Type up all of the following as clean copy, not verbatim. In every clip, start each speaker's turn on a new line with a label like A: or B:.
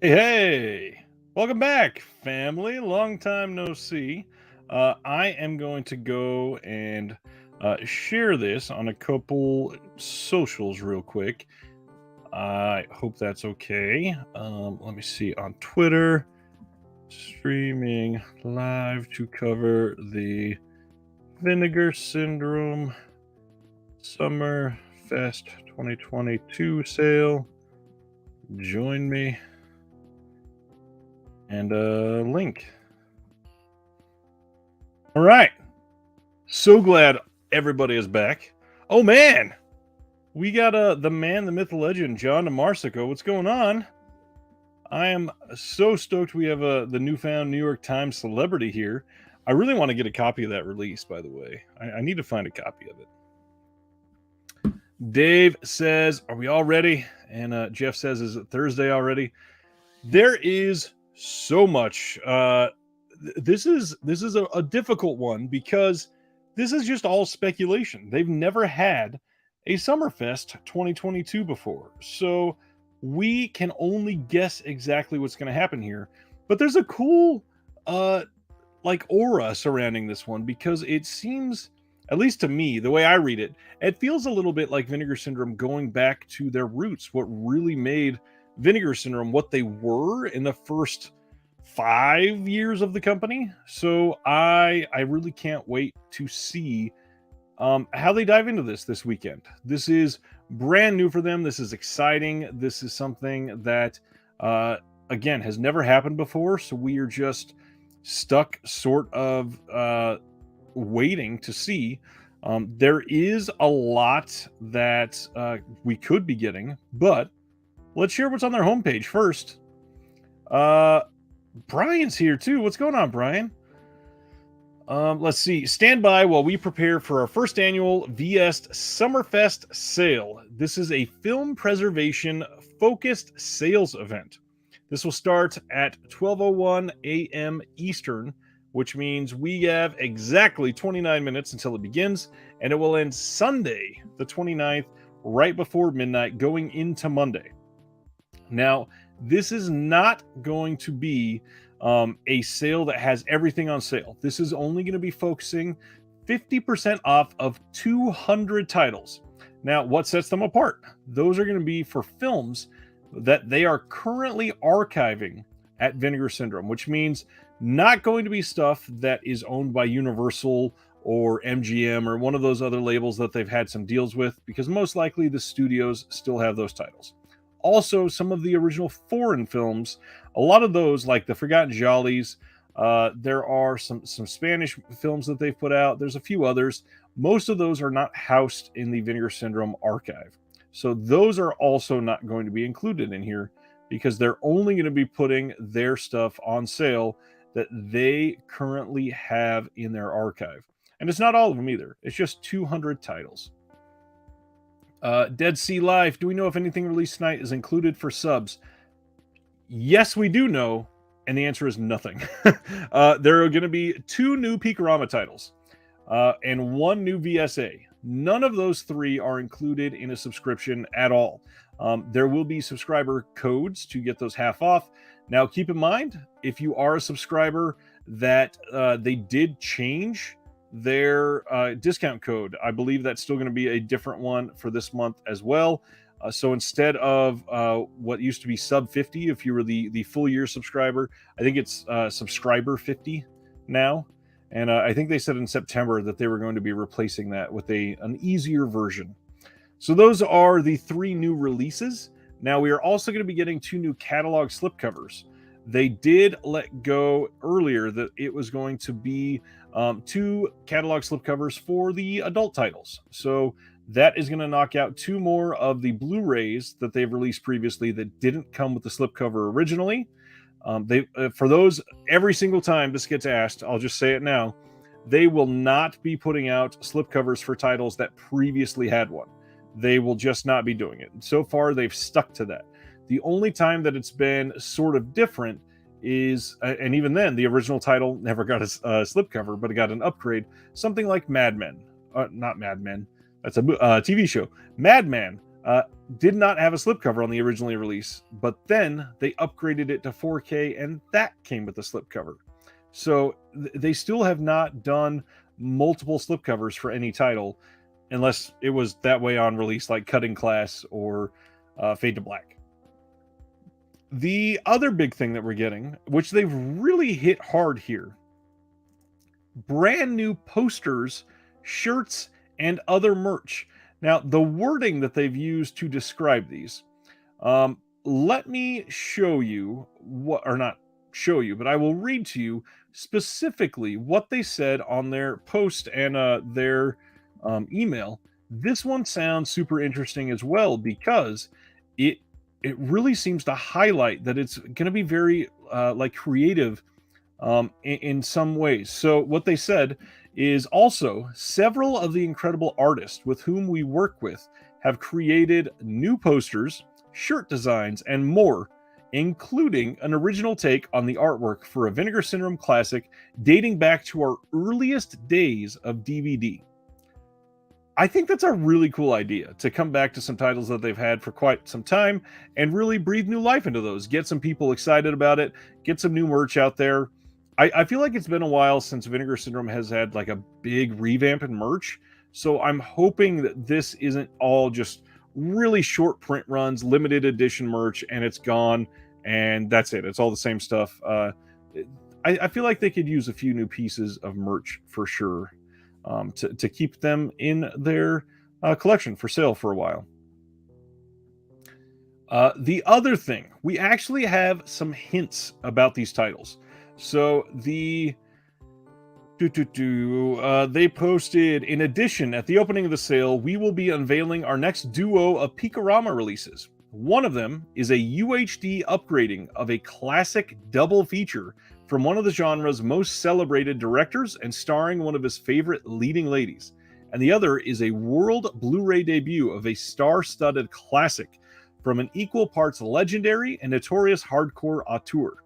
A: Hey, hey! Welcome back, family. Long time no see. I am going to go and share this on a couple socials real quick. I hope that's okay. Let me see on Twitter, streaming live to cover the Vinegar Syndrome SummerFest 2022 sale. Join me and link. All right. So glad everybody is back. Oh man, we got the man, the myth, the legend, John DeMarsico. What's going on? I am so stoked we have the newfound New York Times celebrity here. I really want to get a copy of that release, by the way. I need to find a copy of it. Dave says, "Are we all ready?" And Jeff says, "Is it Thursday already?" There is so much. This is a difficult one because this is just all speculation. They've never had a Summerfest 2022 before, so we can only guess exactly what's going to happen here. But there's a cool like aura surrounding this one because it seems, at least to me, the way I read it, it feels a little bit like Vinegar Syndrome going back to their roots, what really made Vinegar Syndrome what they were in the first 5 years of the company. So I really can't wait to see how they dive into this weekend. This is brand new for them. This is exciting. This is something that again has never happened before. So we are just stuck, sort of waiting to see. There is a lot that we could be getting, but let's share what's on their homepage first. Brian's here too. What's going on, Brian? Let's see. Stand by while we prepare for our first annual VS Summerfest sale. This is a film preservation focused sales event. This will start at 12:01 a.m. Eastern, which means we have exactly 29 minutes until it begins, and it will end Sunday, the 29th, right before midnight, going into Monday. Now, this is not going to be a sale that has everything on sale. This is only going to be focusing 50% off of 200 titles. Now, what sets them apart? Those are going to be for films that they are currently archiving at Vinegar Syndrome, which means not going to be stuff that is owned by Universal or MGM or one of those other labels that they've had some deals with, because most likely the studios still have those titles. Also, some of the original foreign films, a lot of those, like the Forgotten Jollies, there are some Spanish films that they've put out. There's a few others. Most of those are not housed in the Vinegar Syndrome archive. So those are also not going to be included in here because they're only going to be putting their stuff on sale that they currently have in their archive. And it's not all of them either. It's just 200 titles. Dead Sea Life, do we know if anything released tonight is included for subs? Yes, we do know, and the answer is nothing. There are going to be 2 new Peekarama titles and 1 new VSA. None of those 3 are included in a subscription at all. There will be subscriber codes to get those half off. Now, keep in mind, if you are a subscriber, that they did change their discount code. I believe that's still going to be a different one for this month as well. So instead of what used to be sub 50, if you were the full year subscriber, I think it's subscriber 50 now. And I think they said in September that they were going to be replacing that with an easier version. So those are the 3 new releases. Now we are also going to be getting 2 new catalog slipcovers. They did let go earlier that it was going to be 2 catalog slipcovers for the adult titles. So that is going to knock out 2 more of the Blu-rays that they've released previously that didn't come with the slipcover originally. For those, every single time this gets asked, I'll just say it now, they will not be putting out slipcovers for titles that previously had one. They will just not be doing it. And so far, they've stuck to that. The only time that it's been sort of different is, and even then, the original title never got a slipcover, but it got an upgrade. Something like Mad Men. Not Mad Men. That's a TV show. Mad Men did not have a slipcover on the originally release, but then they upgraded it to 4K, and that came with the slipcover. So they still have not done multiple slipcovers for any title, unless it was that way on release, like Cutting Class or Fade to Black. The other big thing that we're getting, which they've really hit hard here, brand new posters, shirts, and other merch. Now, the wording that they've used to describe these, let me show you what, or not show you, but I will read to you specifically what they said on their post and their email. This one sounds super interesting as well, because it really seems to highlight that it's going to be very like creative in some ways. So what they said is, also several of the incredible artists with whom we work with have created new posters, shirt designs, and more, including an original take on the artwork for a Vinegar Syndrome classic dating back to our earliest days of DVD. I think that's a really cool idea, to come back to some titles that they've had for quite some time and really breathe new life into those, get some people excited about it, get some new merch out there. I feel like it's been a while since Vinegar Syndrome has had like a big revamp in merch, so I'm hoping that this isn't all just really short print runs, limited edition merch, and it's gone, and that's it. It's all the same stuff. I feel like they could use a few new pieces of merch for sure, to keep them in their collection for sale for a while. The other thing, we actually have some hints about these titles. So they posted, in addition, at the opening of the sale, we will be unveiling our next duo of Peekarama releases. One of them is a UHD upgrading of a classic double feature from one of the genre's most celebrated directors and starring one of his favorite leading ladies. And the other is a world Blu-ray debut of a star-studded classic from an equal parts legendary and notorious hardcore auteur.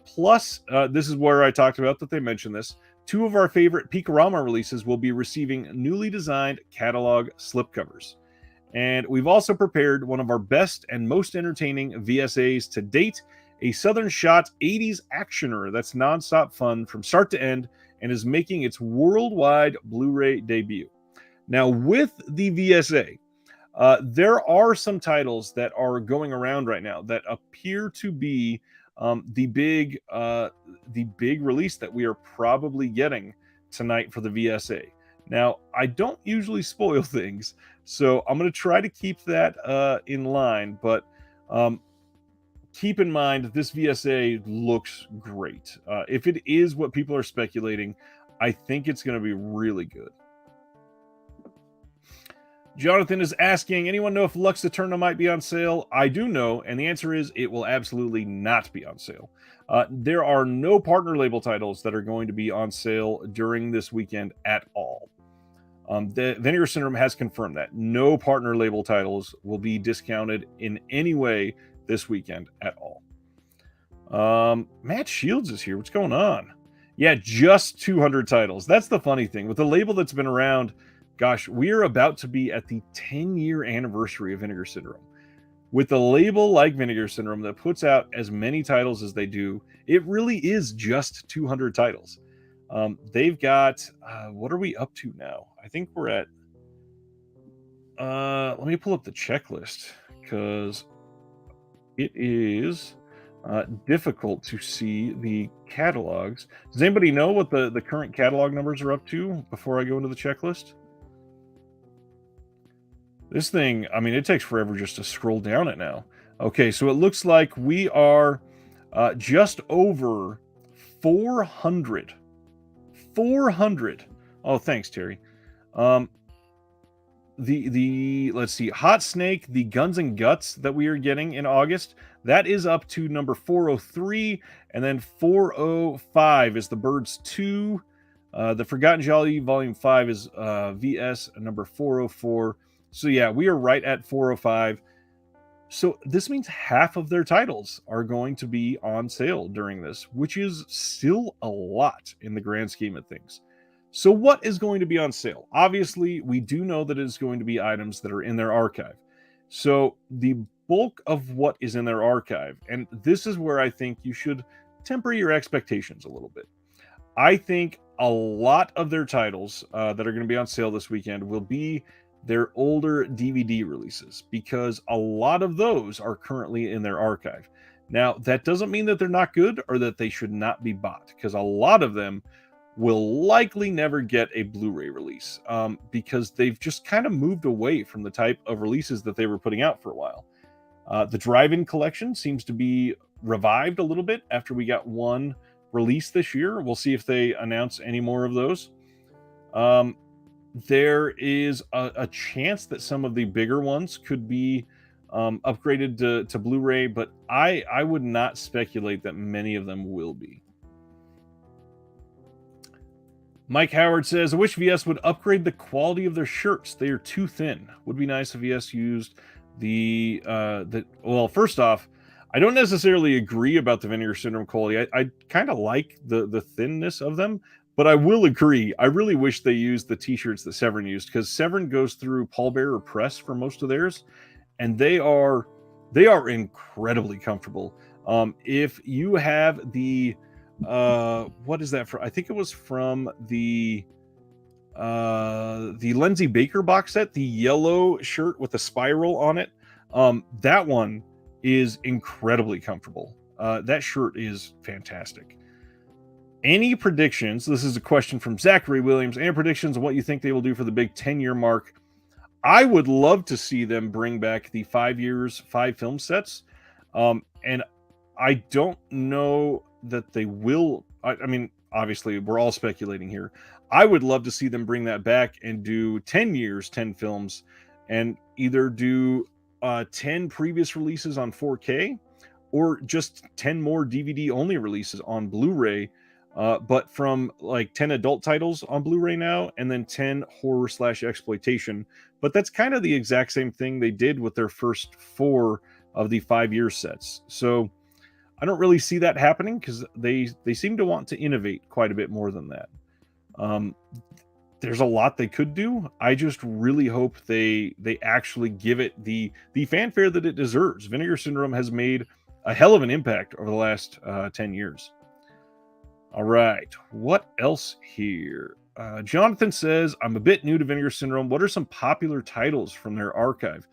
A: Plus, this is where I talked about that they mentioned this, two of our favorite Peekarama releases will be receiving newly designed catalog slipcovers. And we've also prepared one of our best and most entertaining VSAs to date, a Southern Shot 80s actioner that's nonstop fun from start to end and is making its worldwide Blu-ray debut. Now, with the VSA, there are some titles that are going around right now that appear to be the big release that we are probably getting tonight for the VSA. Now, I don't usually spoil things, so I'm going to try to keep that in line, but keep in mind that this VSA looks great. If it is what people are speculating, I think it's going to be really good. Jonathan is asking, anyone know if Lux Eterna might be on sale? I do know, and the answer is it will absolutely not be on sale. There are no partner label titles that are going to be on sale during this weekend at all. The Vinegar Syndrome has confirmed that no partner label titles will be discounted in any way this weekend at all. Matt Shields is here. What's going on? Yeah, just 200 titles. That's the funny thing. With a label that's been around, gosh, we are about to be at the 10-year anniversary of Vinegar Syndrome. With a label like Vinegar Syndrome that puts out as many titles as they do, it really is just 200 titles. They've got, what are we up to now? I think we're at, let me pull up the checklist, because it is difficult to see the catalogs. Does anybody know what the current catalog numbers are up to before I go into the checklist? This thing, I mean, it takes forever just to scroll down it now. Okay, so it looks like we are just over 400. 400. Oh, thanks, Terry. Let's see, Hot Snake, the Guns and Guts that we are getting in August, that is up to number 403, and then 405 is the Birds 2. The Forgotten Jolly Volume 5 is VS number 404. So yeah, we are right at 405. So this means half of their titles are going to be on sale during this, which is still a lot in the grand scheme of things. So what is going to be on sale? Obviously, we do know that it is going to be items that are in their archive. So the bulk of what is in their archive, and this is where I think you should temper your expectations a little bit. I think a lot of their titles that are going to be on sale this weekend will be their older DVD releases, because a lot of those are currently in their archive. Now, that doesn't mean that they're not good or that they should not be bought, because a lot of them will likely never get a Blu-ray release, because they've just kind of moved away from the type of releases that they were putting out for a while. The drive-in collection seems to be revived a little bit after we got one release this year. We'll see if they announce any more of those. There is a chance that some of the bigger ones could be upgraded to Blu-ray, but I would not speculate that many of them will be. Mike Howard says, I wish VS would upgrade the quality of their shirts. They are too thin. Would be nice if VS used well, first off, I don't necessarily agree about the Vinegar Syndrome quality. I kind of like the thinness of them, but I will agree. I really wish they used the t-shirts that Severin used, because Severin goes through pallbearer press for most of theirs, and they are incredibly comfortable. If you have the what is that for? I think it was from the Lindsay Baker box set, the yellow shirt with the spiral on it. That one is incredibly comfortable. That shirt is fantastic. Any predictions? This is a question from Zachary Williams. Any predictions on what you think they will do for the big 10-year mark? I would love to see them bring back the 5 years, 5 film sets. And I don't know that they will. I mean, obviously, we're all speculating here. I would love to see them bring that back and do 10 years, 10 films, and either do 10 previous releases on 4K or just 10 more DVD only releases on Blu-ray, but from like 10 adult titles on Blu-ray now, and then 10 horror / exploitation. But that's kind of the exact same thing they did with their first 4 of the 5-year sets. So I don't really see that happening, because they seem to want to innovate quite a bit more than that. There's a lot they could do. I just really hope they actually give it the fanfare that it deserves. Vinegar Syndrome has made a hell of an impact over the last 10 years. All right, what else here? Jonathan says, I'm a bit new to Vinegar Syndrome. What are some popular titles from their archive?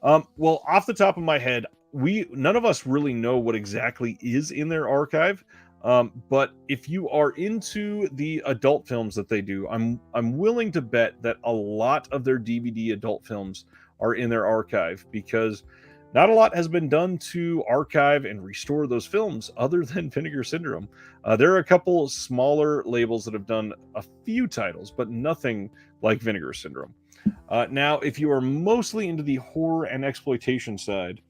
A: Well, off the top of my head, none of us really know what exactly is in their archive. But if you are into the adult films that they do, I'm willing to bet that a lot of their DVD adult films are in their archive, because not a lot has been done to archive and restore those films other than Vinegar Syndrome. There are a couple smaller labels that have done a few titles, but nothing like Vinegar Syndrome. Now, if you are mostly into the horror and exploitation side,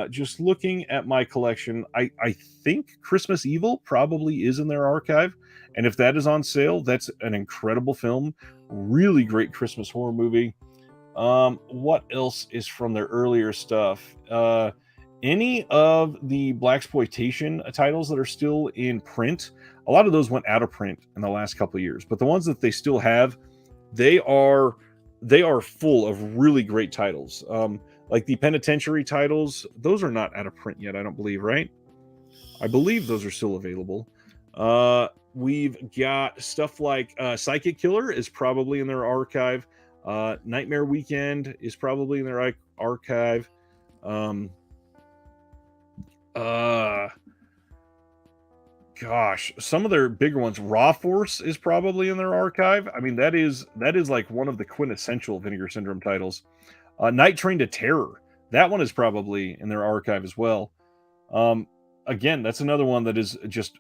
A: just looking at my collection, I think Christmas Evil probably is in their archive. And if that is on sale, that's an incredible film. Really great Christmas horror movie. What else is from their earlier stuff? Any of the blaxploitation titles that are still in print, a lot of those went out of print in the last couple of years. But the ones that they still have, they are full of really great titles. Like the penitentiary titles, those are not out of print yet, I don't believe, right? I believe those are still available. We've got stuff like Psychic Killer is probably in their archive. Nightmare Weekend is probably in their archive. Gosh, some of their bigger ones, Raw Force is probably in their archive. I mean, that is like one of the quintessential Vinegar Syndrome titles. Night Train to Terror, that one is probably in their archive as well. Again, that's another one that is just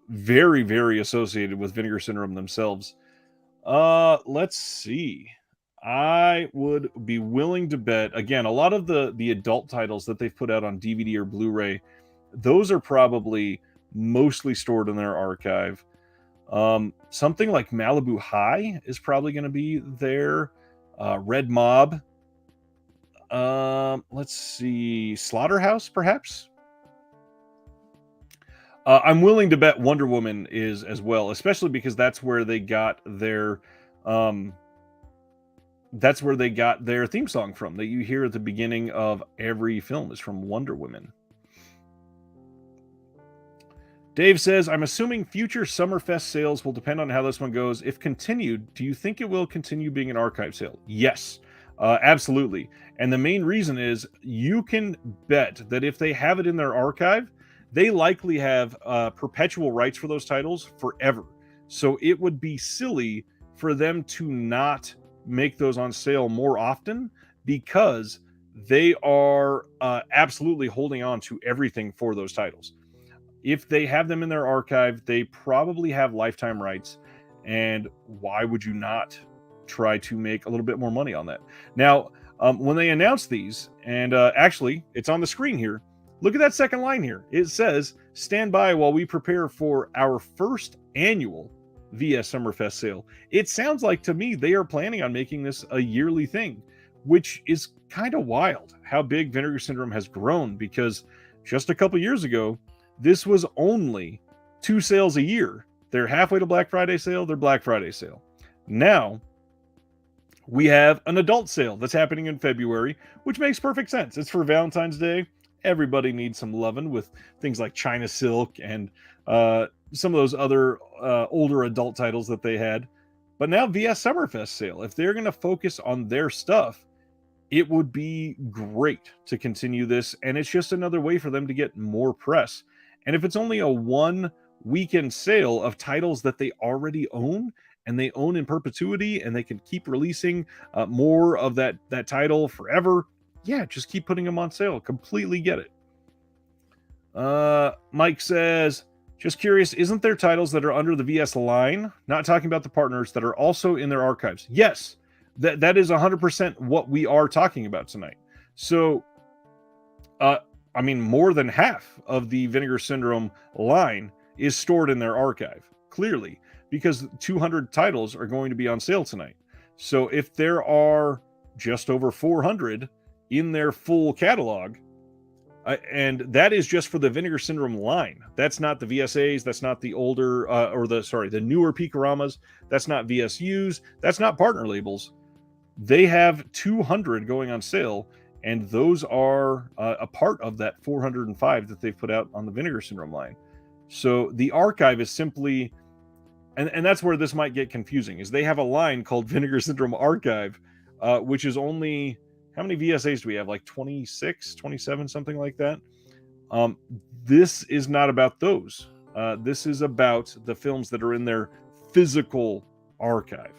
A: very, very associated with Vinegar Syndrome themselves. Let's see. I would be willing to bet, again, a lot of the adult titles that they've put out on DVD or Blu-ray, those are probably mostly stored in their archive. Something like Malibu High is probably going to be there. Red Mob. Let's see. Slaughterhouse, perhaps? I'm willing to bet Wonder Woman is as well, especially because that's where they got their that's where they got their theme song from that you hear at the beginning of every film is from Wonder Woman. Dave says, I'm assuming future SummerFest sales will depend on how this one goes. If continued, do you think it will continue being an archive sale? Yes, absolutely. And the main reason is you can bet that if they have it in their archive, they likely have perpetual rights for those titles forever. So it would be silly for them to not make those on sale more often because they are absolutely holding on to everything for those titles. If they have them in their archive, they probably have lifetime rights. And why would you not try to make a little bit more money on that? Now, when they announce these, and actually, it's on the screen here. Look at that second line here. It says, stand by while we prepare for our first annual VS SummerFest sale. It sounds like to me they are planning on making this a yearly thing, which is kind of wild how big Vinegar Syndrome has grown, because just a couple years ago, this was only 2 sales a year. They're halfway to Black Friday sale, their Black Friday sale. Now, we have an adult sale that's happening in February, which makes perfect sense. It's for Valentine's Day. Everybody needs some loving with things like China Silk and some of those other older adult titles that they had. But now VS SummerFest sale, if they're going to focus on their stuff, it would be great to continue this. And it's just another way for them to get more press. And if it's only a 1 weekend sale of titles that they already own and they own in perpetuity and they can keep releasing more of that title forever, yeah, just keep putting them on sale. Completely get it. Mike says, just curious, isn't there titles that are under the VS line, not talking about the partners, that are also in their archives? Yes, that is 100% what we are talking about tonight. So, I mean, more than half of the Vinegar Syndrome line is stored in their archive, clearly, because 200 titles are going to be on sale tonight. So if there are just over 400 in their full catalog, and that is just for the Vinegar Syndrome line. That's not the VSAs. That's not the older, the newer Peekaramas. That's not VSUs. That's not partner labels. They have 200 going on sale, and those are a part of that 405 that they've put out on the Vinegar Syndrome line. So the archive is simply, and that's where this might get confusing, is they have a line called Vinegar Syndrome Archive, which is only, how many VSAs do we have? Like 26, 27, something like that. This is not about those. This is about the films that are in their physical archive.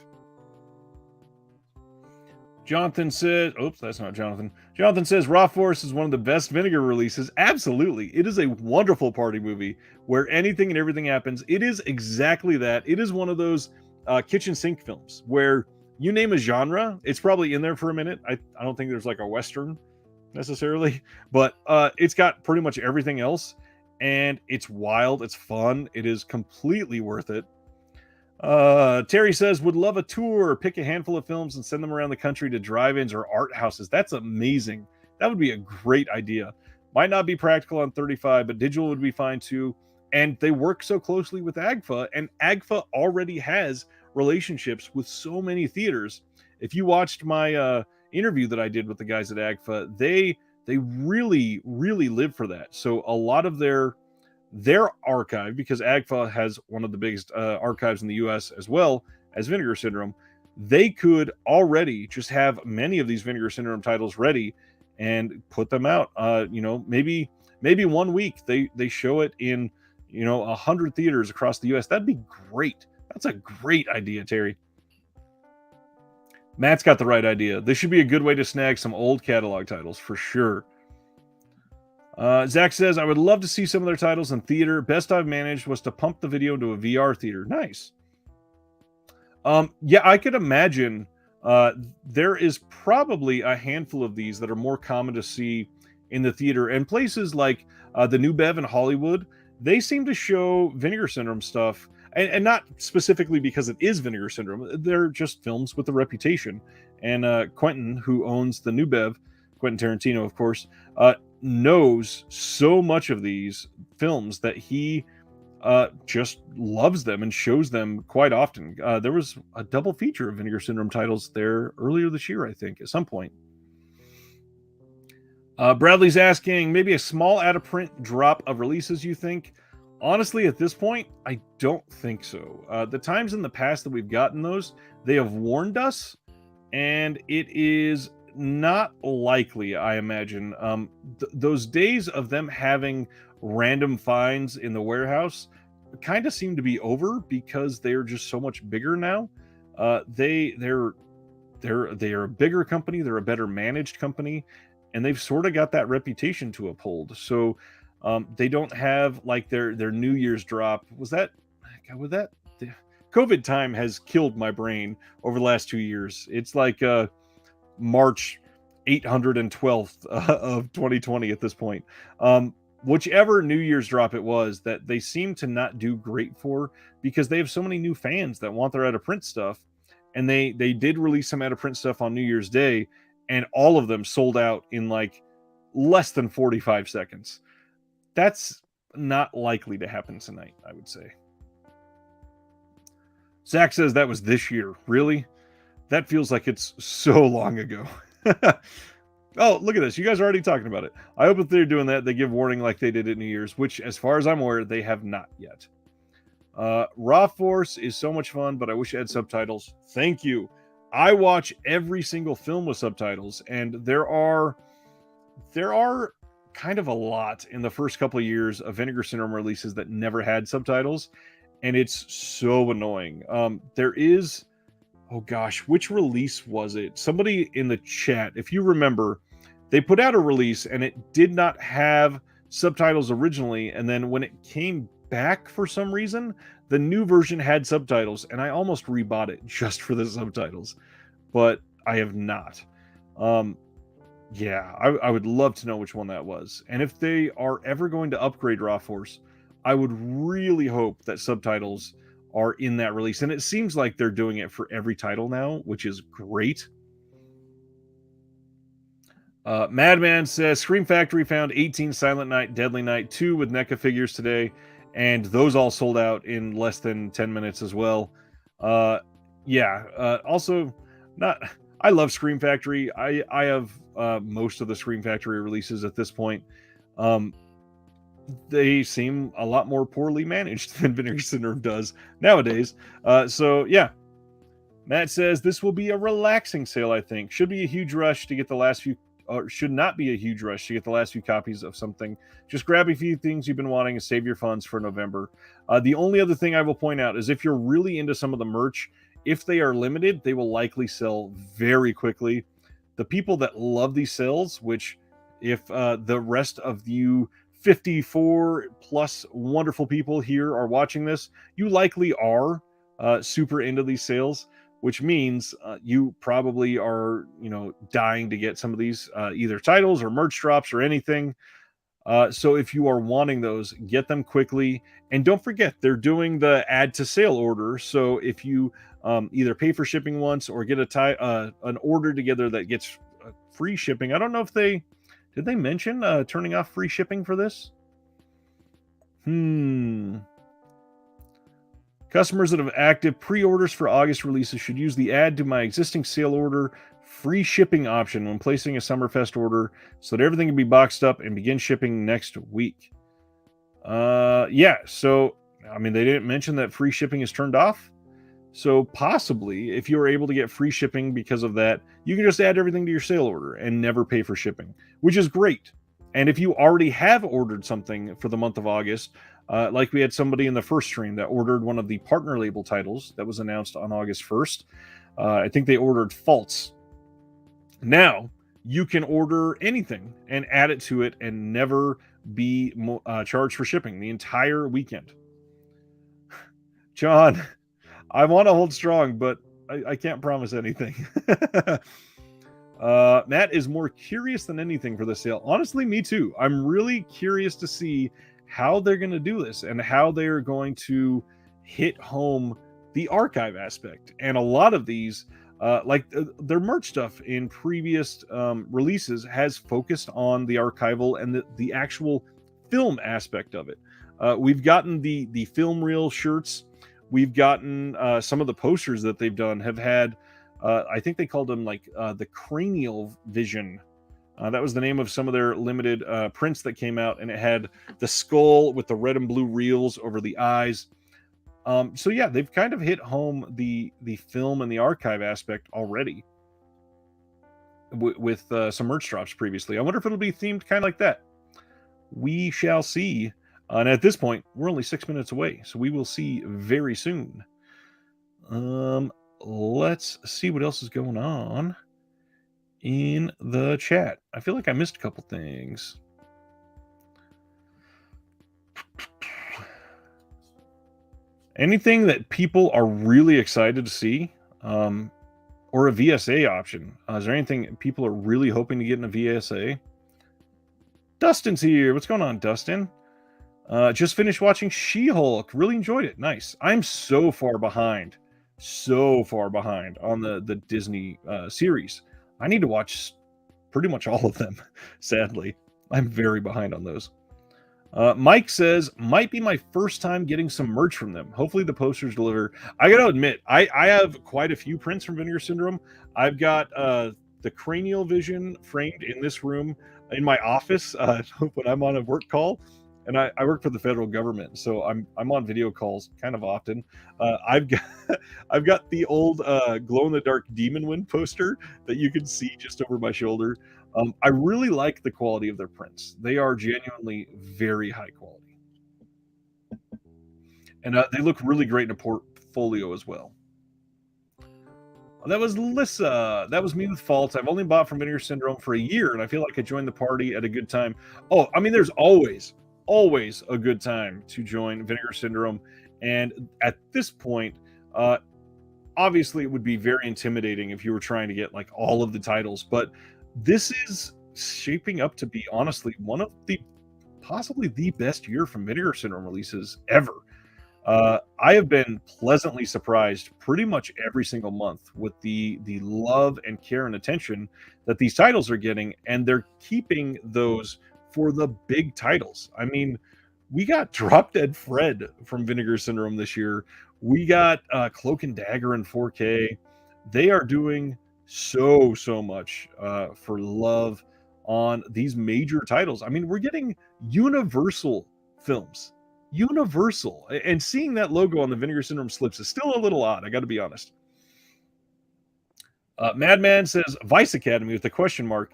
A: Jonathan says, oops, that's not Jonathan. Jonathan says, Raw Force is one of the best Vinegar releases. Absolutely. It is a wonderful party movie where anything and everything happens. It is exactly that. It is one of those kitchen sink films where you name a genre, it's probably in there for a minute. I don't think there's like a Western necessarily, but it's got pretty much everything else. And it's wild. It's fun. It is completely worth it. Terry says, would love a tour, pick a handful of films and send them around the country to drive-ins or art houses. That's amazing. That would be a great idea. Might not be practical on 35, but digital would be fine too. And they work so closely with AGFA, and AGFA already has relationships with so many theaters. If you watched my interview that I did with the guys at AGFA, they really, really live for that. So a lot of their archive, because AGFA has one of the biggest archives in the US as well as Vinegar Syndrome, they could already just have many of these Vinegar Syndrome titles ready and put them out. Maybe 1 week they show it in 100 theaters across the US. That'd be great. That's a great idea, Terry. Matt's got the right idea. This should be a good way to snag some old catalog titles for sure. Zach says, I would love to see some of their titles in theater. Best I've managed was to pump the video into a VR theater. Nice. Yeah, I could imagine there is probably a handful of these that are more common to see in the theater. And places like the New Bev in Hollywood, they seem to show Vinegar Syndrome stuff. And not specifically because it is Vinegar Syndrome. They're just films with a reputation. And Quentin, who owns the New Bev, Quentin Tarantino, of course, knows so much of these films that he just loves them and shows them quite often. There was a double feature of Vinegar Syndrome titles there earlier this year, I think, at some point. Bradley's asking, maybe a small out-of-print drop of releases, you think? Honestly, at this point, I don't think so. The times in the past that we've gotten those, they have warned us, and it is not likely, I imagine. Those days of them having random finds in the warehouse kind of seem to be over because they're just so much bigger now. They're a bigger company, they're a better managed company, and they've sort of got that reputation to uphold. So they don't have like their New Year's drop. Was that COVID time has killed my brain over the last 2 years. It's like March 812th of 2020 at this point. Whichever New Year's drop it was that they seem to not do great for, because they have so many new fans that want their out of print stuff. And they did release some out of print stuff on New Year's Day, and all of them sold out in like less than 45 seconds. That's not likely to happen tonight, I would say. Zach says that was this year. Really? That feels like it's so long ago. Oh, look at this. You guys are already talking about it. I hope if they're doing that, they give warning like they did at New Year's, which, as far as I'm aware, they have not yet. Raw Force is so much fun, but I wish it had subtitles. Thank you. I watch every single film with subtitles, and there are kind of a lot in the first couple of years of Vinegar Syndrome releases that never had subtitles, and it's so annoying. There is, oh gosh, which release was it? Somebody in the chat, if you remember, they put out a release and it did not have subtitles originally, and then when it came back for some reason, the new version had subtitles, and I almost rebought it just for the subtitles, but I have not. Yeah, I would love to know which one that was. And if they are ever going to upgrade Raw Force, I would really hope that subtitles are in that release. And it seems like they're doing it for every title now, which is great. Madman says, Scream Factory found 18 Silent Night, Deadly Night 2 with NECA figures today, and those all sold out in less than 10 minutes as well. Also, I love Scream Factory. I have most of the Scream Factory releases at this point. They seem a lot more poorly managed than Vinegar Syndrome does nowadays. So yeah, Matt says this will be a relaxing sale. I think should be a huge rush to get the last few, or should not be a huge rush to get the last few copies of something. Just grab a few things you've been wanting and save your funds for November. The only other thing I will point out is if you're really into some of the merch, if they are limited, they will likely sell very quickly. The people that love these sales, which if the rest of you 54 plus wonderful people here are watching this, you likely are super into these sales, which means you probably are, dying to get some of these either titles or merch drops or anything. So if you are wanting those, get them quickly. And don't forget, they're doing the add to sale order. So if you either pay for shipping once or get an order together that gets free shipping. I don't know if did they mention turning off free shipping for this? Customers that have active pre-orders for August releases should use the add to my existing sale order free shipping option when placing a SummerFest order so that everything can be boxed up and begin shipping next week. Yeah, so, I mean, they didn't mention that free shipping is turned off. So possibly, if you are able to get free shipping because of that, you can just add everything to your sale order and never pay for shipping, which is great. And if you already have ordered something for the month of August, like we had somebody in the first stream that ordered one of the partner label titles that was announced on August 1st. I think they ordered Faults. Now, you can order anything and add it to it and never be charged for shipping the entire weekend. John, I want to hold strong, but I can't promise anything. Matt is more curious than anything for the sale. Honestly, me too. I'm really curious to see how they're going to do this and how they're going to hit home the archive aspect. And a lot of these, like their merch stuff in previous releases has focused on the archival and the actual film aspect of it. We've gotten the film reel shirts. We've gotten some of the posters that they've done have had. I think they called them like the cranial vision. That was the name of some of their limited prints that came out, and it had the skull with the red and blue reels over the eyes. So yeah, they've kind of hit home the film and the archive aspect already with some merch drops previously. I wonder if it'll be themed kind of like that. We shall see. And at this point, we're only 6 minutes away, so we will see very soon. Let's see what else is going on in the chat. I feel like I missed a couple things. Anything that people are really excited to see, or a VSA option? Is there anything people are really hoping to get in a VSA? Dustin's here. What's going on, Dustin? Just finished watching She-Hulk. Really enjoyed it. Nice. I'm so far behind on the Disney series. I need to watch pretty much all of them, sadly. I'm very behind on those. Mike says, might be my first time getting some merch from them. Hopefully the posters deliver. I gotta admit, I have quite a few prints from Vinegar Syndrome. I've got the cranial vision framed in this room in my office when I'm on a work call. And I work for the federal government, so I'm on video calls kind of often. I've got the old glow in the dark Demon Wind poster that you can see just over my shoulder. I really like the quality of their prints. They are genuinely very high quality, and they look really great in a portfolio as well. That was Lissa. That was me with faults. I've only bought from Vinegar Syndrome for a year, and I feel like I joined the party at a good time. Oh, I mean, there's always a good time to join Vinegar Syndrome, and at this point, obviously it would be very intimidating if you were trying to get like all of the titles, but this is shaping up to be honestly one of the possibly the best year from Vinegar Syndrome releases ever. I have been pleasantly surprised pretty much every single month with the love and care and attention that these titles are getting, and they're keeping those for the big titles. I mean, we got Drop Dead Fred from Vinegar Syndrome this year. We got Cloak and Dagger in 4K. They are doing so much for love on these major titles. I mean, we're getting Universal films. Universal. And seeing that logo on the Vinegar Syndrome slips is still a little odd, I got to be honest. Madman says Vice Academy with a question mark.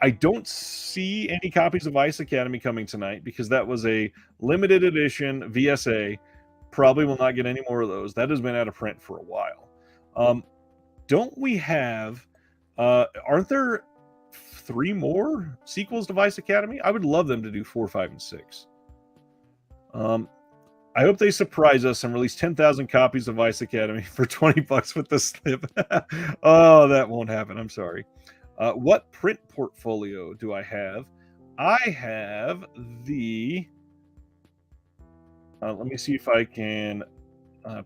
A: I don't see any copies of Vice Academy coming tonight because that was a limited edition VSA. Probably will not get any more of those. That has been out of print for a while. Don't we have, aren't there 3 more sequels to Vice Academy? I would love them to do 4, 5, and 6. I hope they surprise us and release 10,000 copies of Vice Academy for $20 with the slip. Oh, that won't happen. I'm sorry. What print portfolio do I have? I have the... let me see if I can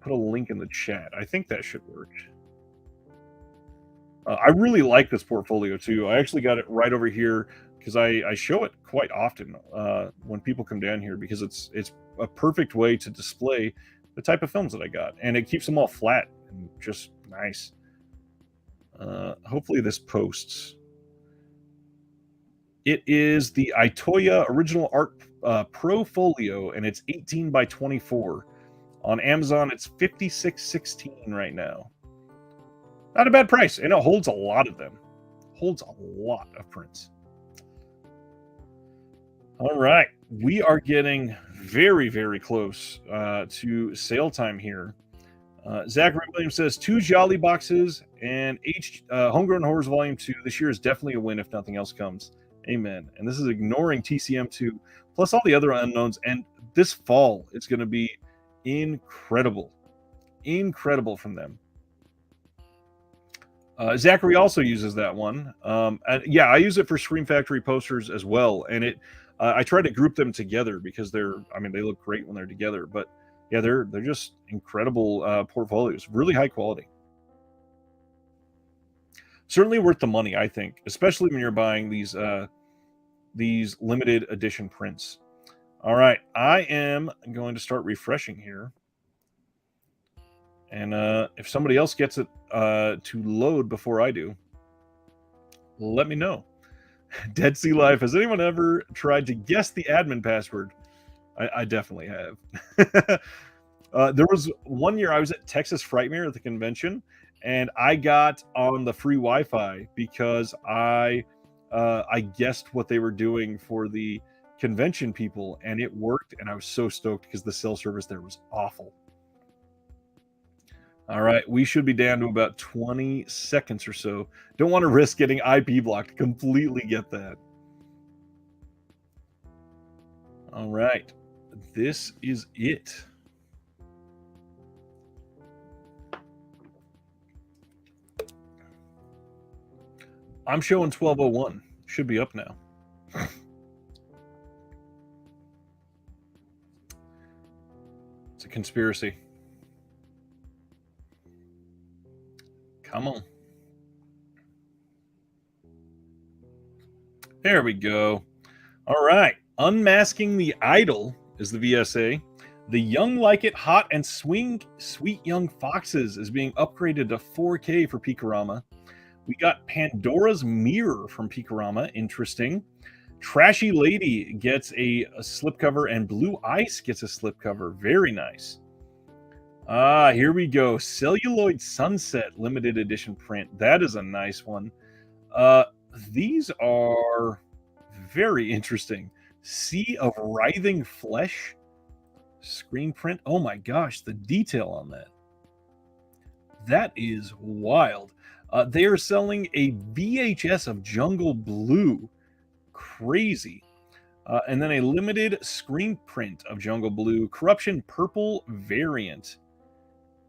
A: put a link in the chat. I think that should work. I really like this portfolio too. I actually got it right over here because I show it quite often when people come down here because it's a perfect way to display the type of films that I got, and it keeps them all flat and just nice. Hopefully this posts. It is the Itoya Original Art Pro Folio, and it's 18 by 24. On Amazon, it's $56.16 right now. Not a bad price, and it holds a lot of them. Holds a lot of prints. All right, we are getting very, very close to sale time here. Zachary Williams says 2 Jolly boxes and Homegrown Horrors Volume 2. This year is definitely a win if nothing else comes. Amen. And this is ignoring TCM2 plus all the other unknowns. And this fall, it's going to be incredible. Incredible from them. Zachary also uses that one. And yeah, I use it for Scream Factory posters as well. And it, I try to group them together because they look great when they're together. But yeah, they're just incredible portfolios, really high quality. Certainly worth the money, I think, especially when you're buying these these limited edition prints. All right, I am going to start refreshing here. And if somebody else gets it to load before I do, let me know. Dead Sea Life, has anyone ever tried to guess the admin password? I definitely have. There was one year I was at Texas Frightmare at the convention, and I got on the free Wi-Fi because I guessed what they were doing for the convention people, and it worked, and I was so stoked because the cell service there was awful. All right, we should be down to about 20 seconds or so. Don't want to risk getting IP blocked. Completely get that. All right, this is it. I'm showing 12:01. Should be up now. It's a conspiracy. Come on. There we go. All right. Unmasking the Idol is the VSA. The Young Like It Hot and Sweet Young Foxes is being upgraded to 4K for Peekarama. We got Pandora's Mirror from Peekarama. Interesting. Trashy Lady gets a slipcover, and Blue Ice gets a slipcover. Very nice. Here we go. Celluloid Sunset limited edition print. That is a nice one. These are very interesting. Sea of Writhing Flesh screen print. Oh my gosh, the detail on that. That is wild. They are selling a VHS of Jungle Blue. Crazy. And then a limited screen print of Jungle Blue Corruption Purple variant.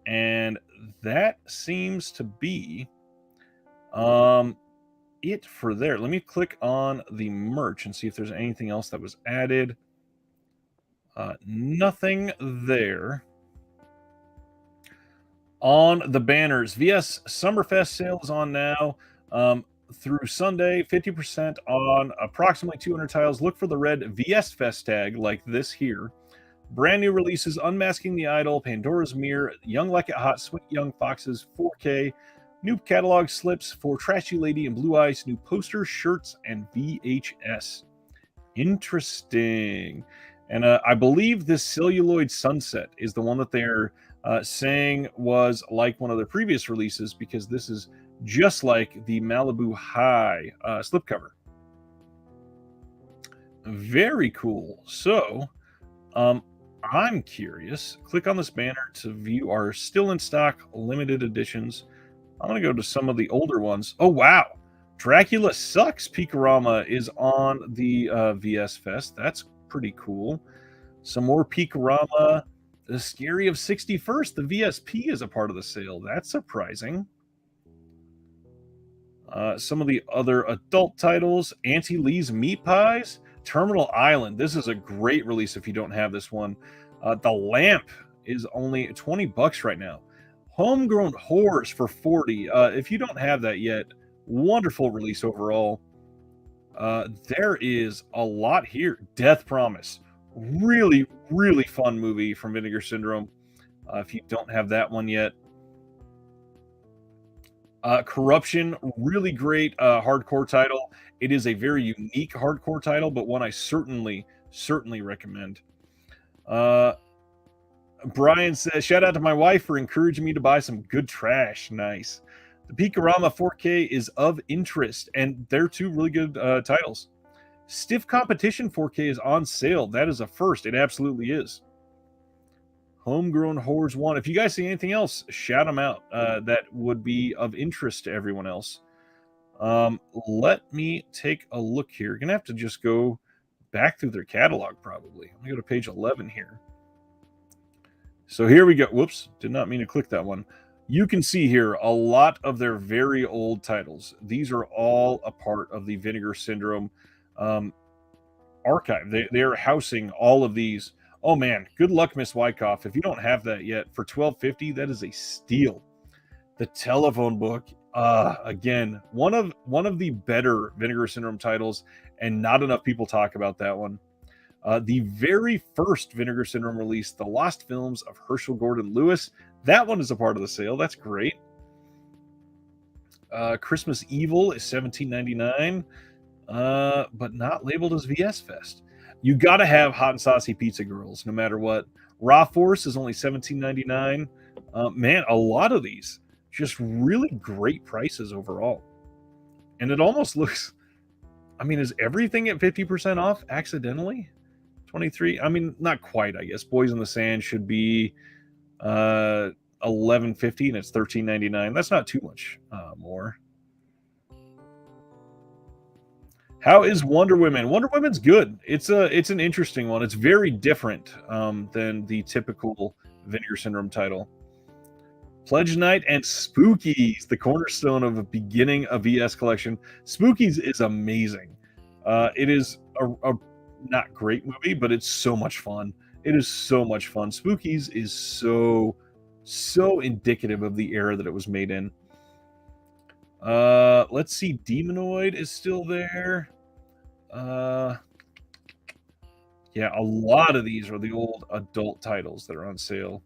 A: And that seems to be it for there. Let me click on the merch and see if there's anything else that was added. Nothing there. On the banners, VS SummerFest sale is on now through Sunday. 50% on approximately 200 titles. Look for the red VS Fest tag like this here. Brand new releases: Unmasking the Idol, Pandora's Mirror, Young Like It Hot, Sweet Young Foxes 4K, new catalog slips for Trashy Lady and Blue Ice, new posters, shirts, and VHS. Interesting. And I believe this Celluloid Sunset is the one that they're saying was like one of their previous releases, because this is just like the Malibu High slipcover. Very cool. So I'm curious. Click on this banner to view our still in stock limited editions. I'm going to go to some of the older ones. Oh, wow. Dracula Sucks Peekarama is on the VS Fest. That's pretty cool. Some more Peekarama. The Scary of 61st, the VSP, is a part of the sale. That's surprising. Some of the other adult titles. Auntie Lee's Meat Pies. Terminal Island. This is a great release if you don't have this one. The Lamp is only $20 right now. Homegrown Horrors for $40. If you don't have that yet, wonderful release overall. There is a lot here. Death Promise. Really, really fun movie from Vinegar Syndrome. If you don't have that one yet. Corruption, really great hardcore title. It is a very unique hardcore title, but one I certainly recommend. Brian says, shout out to my wife for encouraging me to buy some good trash. Nice. The Peekarama 4K is of interest, and they're two really good titles. Stiff Competition 4K is on sale. That is a first. It absolutely is. Homegrown Horrors 1. If you guys see anything else, shout them out. That would be of interest to everyone else. Let me take a look here. You're going to have to just go back through their catalog probably. Let me go to page 11 here. So here we go. Whoops, did not mean to click that one. You can see here a lot of their very old titles. These are all a part of the Vinegar Syndrome archive. They are housing all of these. Oh man, good luck, Miss Wyckoff. If you don't have that yet, for $12.50, that is a steal. The Telephone Book Again, one of the better Vinegar Syndrome titles, and not enough people talk about that one. The very first Vinegar Syndrome release, The Lost Films of Herschel Gordon Lewis. That one is a part of the sale. That's great. Christmas Evil is $17.99, but not labeled as VS Fest. You got to have Hot and Saucy Pizza Girls, no matter what. Raw Force is only $17.99. Man, a lot of these just really great prices overall. And it almost looks, I mean, is everything at 50% off accidentally? 23. I mean, not quite, I guess. Boys in the Sand should be $11.50 and it's $13.99. That's not too much more. How is Wonder Woman? Wonder Woman's good. It's an interesting one. It's very different than the typical Vinegar Syndrome title. Pledge Night and Spookies, the cornerstone of a beginning of VS collection. Spookies is amazing. It is a not great movie, but it's so much fun. It is so much fun. Spookies is so indicative of the era that it was made in. Let's see. Demonoid is still there. Yeah, a lot of these are the old adult titles that are on sale.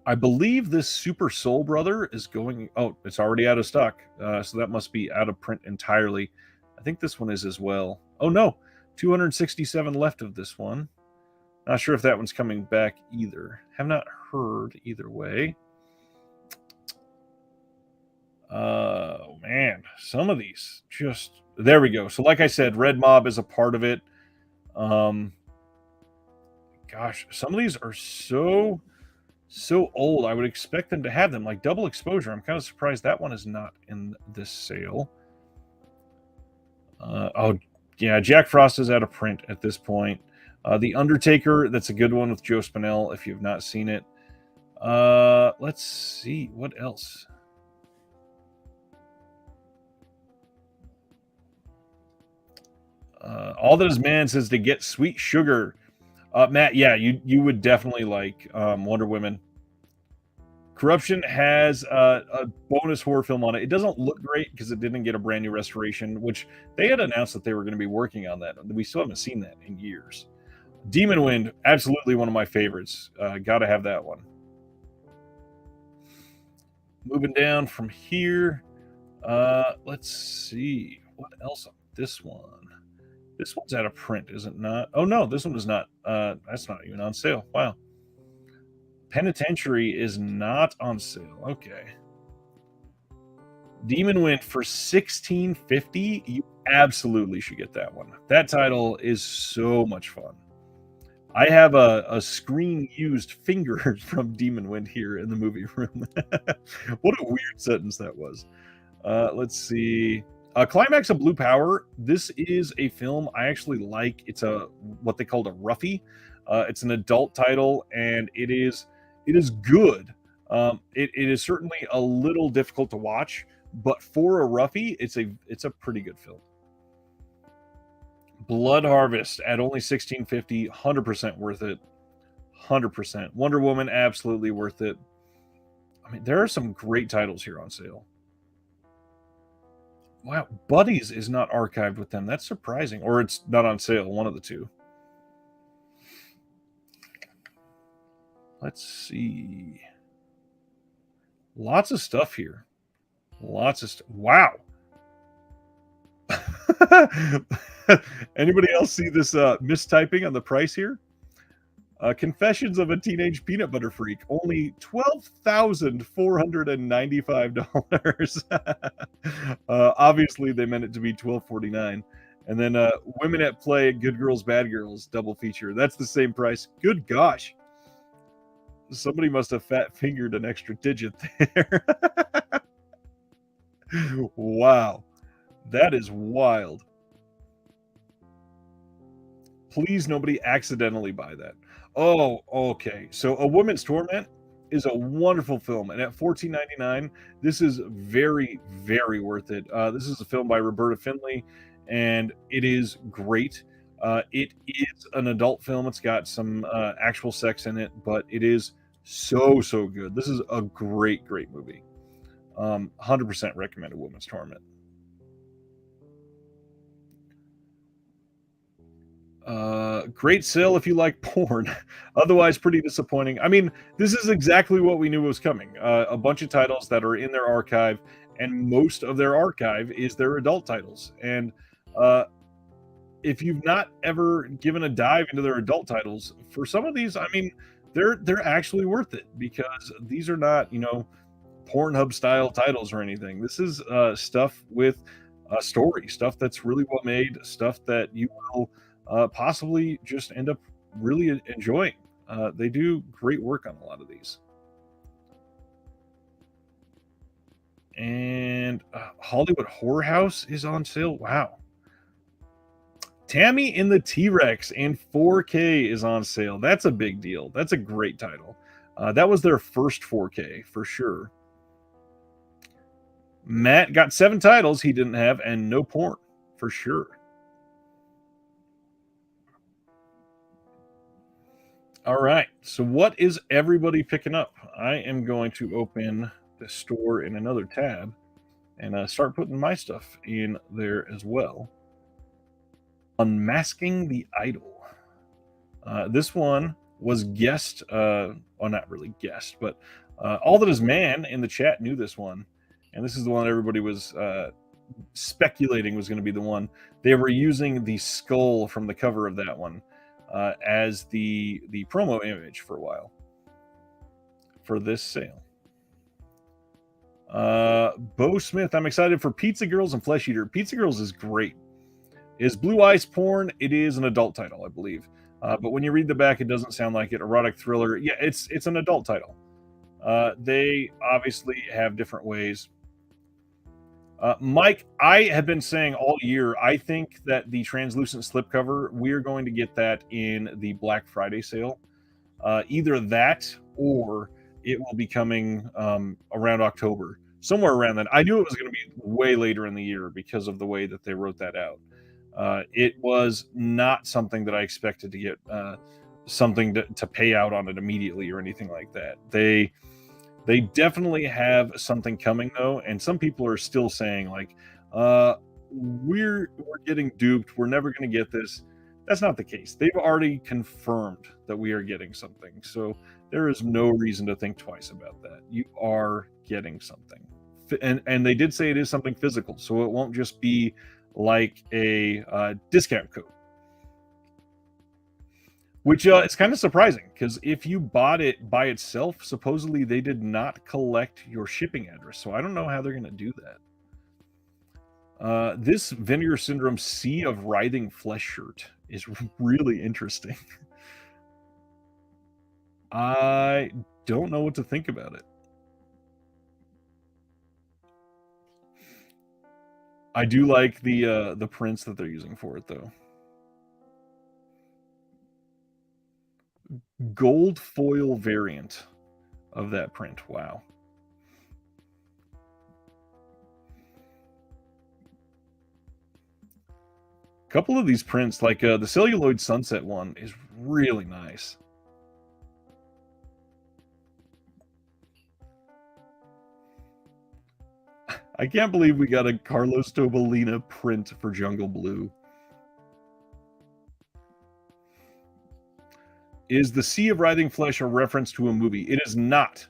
A: I believe this Super Soul Brother is going... Oh, it's already out of stock. So that must be out of print entirely. I think this one is as well. Oh, no. 267 left of this one. Not sure if that one's coming back either. Have not heard either way. Oh, man. Some of these just... There we go. So like I said, Red Mob is a part of it. Gosh, some of these are so old. I would expect them to have them, like Double Exposure. I'm kind of surprised that one is not in this sale. Oh, yeah, Jack Frost is out of print at this point. The Undertaker, that's a good one with Joe Spinell if you've not seen it. Let's see, what else? All That Is Man says to get Sweet Sugar. Matt, yeah, you would definitely like Wonder Woman. Corruption has a bonus horror film on it. It doesn't look great because it didn't get a brand new restoration, which they had announced that they were going to be working on that. We still haven't seen that in years. Demon Wind, absolutely one of my favorites. Got to have that one. Moving down from here, let's see. What else on this one? This one's out of print, is it not? Oh, no, this one is not. That's not even on sale. Wow. Penitentiary is not on sale. Okay. Demon Wind for $16.50. You absolutely should get that one. That title is so much fun. I have a screen used finger from Demon Wind here in the movie room. What a weird sentence that was. Let's see. Climax of Blue Power. This is a film I actually like. It's what they called a roughie. It's an adult title, and it is good. It is certainly a little difficult to watch, but for a roughie, it's a pretty good film. Blood Harvest at only $16.50, 100% worth it. 100%. Wonder Woman, absolutely worth it. I mean, there are some great titles here on sale. Wow, Buddies is not archived with them. That's surprising. Or it's not on sale, one of the two. Let's see. Lots of stuff here. Lots of stuff. Wow. Anybody else see this mistyping on the price here? Confessions of a Teenage Peanut Butter Freak, only $12,495. Obviously, they meant it to be $12.49. And then Women at Play, Good Girls, Bad Girls, double feature. That's the same price. Good gosh. Somebody must have fat fingered an extra digit there. Wow. That is wild. Please, nobody accidentally buy that. Oh, okay. So A Woman's Torment is a wonderful film. And at $14.99, this is very, very worth it. This is a film by Roberta Findlay, and it is great. It is an adult film. It's got some actual sex in it, but it is so good. This is a great movie. 100% recommend A Woman's Torment. Great sale if you like porn. Otherwise, pretty disappointing. I mean, this is exactly what we knew was coming. A bunch of titles that are in their archive, and most of their archive is their adult titles. And uh, if you've not ever given a dive into their adult titles, for some of these, I mean, they're actually worth it, because these are not, Pornhub style titles or anything. This is stuff with a story, stuff that's really well made, stuff that you will possibly just end up really enjoying. They do great work on a lot of these. And Hollywood Horror House is on sale. Wow. Tammy in the T-Rex in 4K is on sale. That's a big deal. That's a great title. That was their first 4K for sure. Matt got 7 titles he didn't have, and no porn for sure. All right. So what is everybody picking up? I am going to open the store in another tab and start putting my stuff in there as well. Unmasking the Idol. This one was guessed, well, not really guessed, but All That Is Man in the chat knew this one. And this is the one everybody was speculating was going to be the one. They were using the skull from the cover of that one as the promo image for a while for this sale. Bo Smith, I'm excited for Pizza Girls and Flesh Eater. Pizza Girls is great. Is Blue Eyes porn? It is an adult title, I believe. But when you read the back, it doesn't sound like it. Erotic thriller. Yeah, it's an adult title. They obviously have different ways. Mike, I have been saying all year, I think that the translucent slipcover, we're going to get that in the Black Friday sale. Either that or it will be coming around October, somewhere around that. I knew it was going to be way later in the year because of the way that they wrote that out. It was not something that I expected to get something to pay out on it immediately or anything like that. They definitely have something coming though, and some people are still saying like, we're getting duped. We're never going to get this. That's not the case. They've already confirmed that we are getting something, so there is no reason to think twice about that. You are getting something, and they did say it is something physical, so it won't just be like a discount code. Which is kind of surprising, because if you bought it by itself, supposedly they did not collect your shipping address. So I don't know how they're going to do that. This Vinegar Syndrome Sea of Writhing Flesh shirt is really interesting. I don't know what to think about it. I do like the prints that they're using for it, though. Gold foil variant of that print. Wow. A couple of these prints, like the Celluloid Sunset one, is really nice. I can't believe we got a Carlos Tobolina print for Jungle Blue. Is the Sea of Writhing Flesh a reference to a movie? It is not.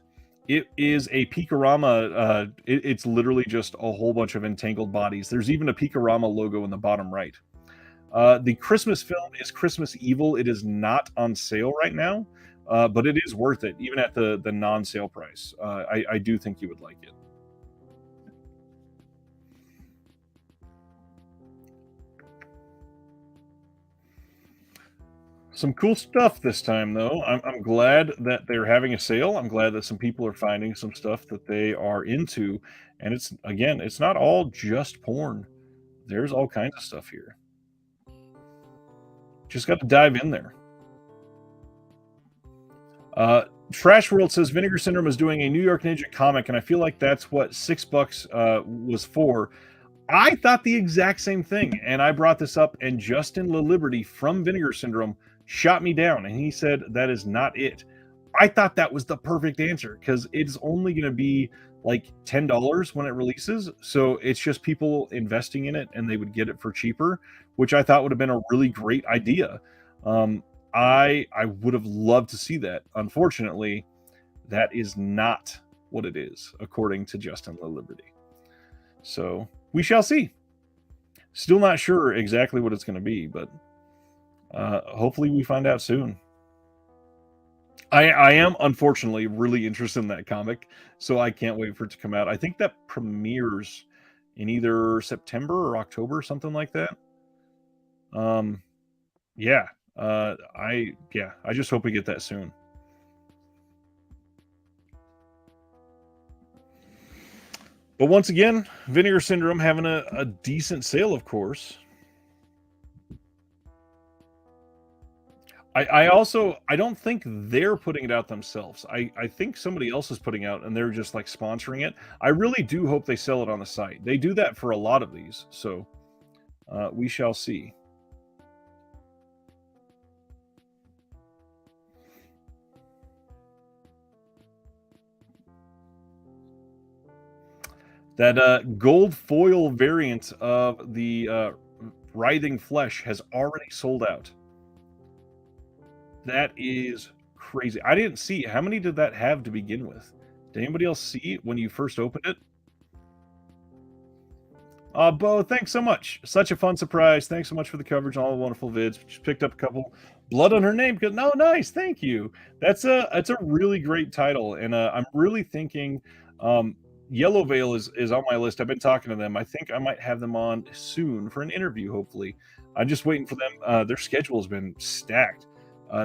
A: It is a Peekarama. It's literally just a whole bunch of entangled bodies. There's even a Peekarama logo in the bottom right. The Christmas film is Christmas Evil. It is not on sale right now, but it is worth it, even at the non-sale price. I do think you would like it. Some cool stuff this time, though. I'm glad that they're having a sale. I'm glad that some people are finding some stuff that they are into. And it's not all just porn. There's all kinds of stuff here. Just got to dive in there. Trash World says Vinegar Syndrome is doing a New York Ninja comic, and I feel like that's what $6 was for. I thought the exact same thing, and I brought this up, and Justin LaLiberty from Vinegar Syndrome shot me down, and he said that is not it. I thought that was the perfect answer because it's only going to be like $10 when it releases. So it's just people investing in it and they would get it for cheaper, which I thought would have been a really great idea. Um, I would have loved to see that. Unfortunately, that is not what it is, according to Justin LaLiberty. So we shall see. Still not sure exactly what it's going to be, but hopefully we find out soon. I am unfortunately really interested in that comic, so I can't wait for it to come out. I think that premieres in either September or October, something like that. Um, yeah, I just hope we get that soon. But once again, Vinegar Syndrome having a decent sale, of course. I don't think they're putting it out themselves. I think somebody else is putting out and they're just like sponsoring it. I really do hope they sell it on the site. They do that for a lot of these, so we shall see. That gold foil variant of the writhing flesh has already sold out. That is crazy. I didn't see how many did that have to begin with. Did anybody else see it when you first opened it? Bo, thanks so much. Such a fun surprise. Thanks so much for the coverage on all the wonderful vids. Just picked up a couple. Blood on her name. No, nice. Thank you. That's a really great title, and I'm really thinking Yellow Veil is on my list. I've been talking to them. I think I might have them on soon for an interview. Hopefully, I'm just waiting for them. Their schedule has been stacked.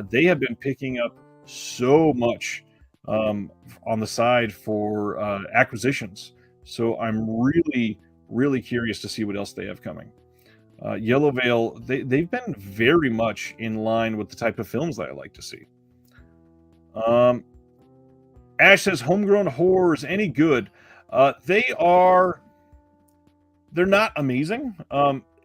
A: They have been picking up so much on the side for acquisitions. So I'm really curious to see what else they have coming. Yellow Veil, they've been very much in line with the type of films that I like to see. Ash says, homegrown horrors, any good? They're not amazing.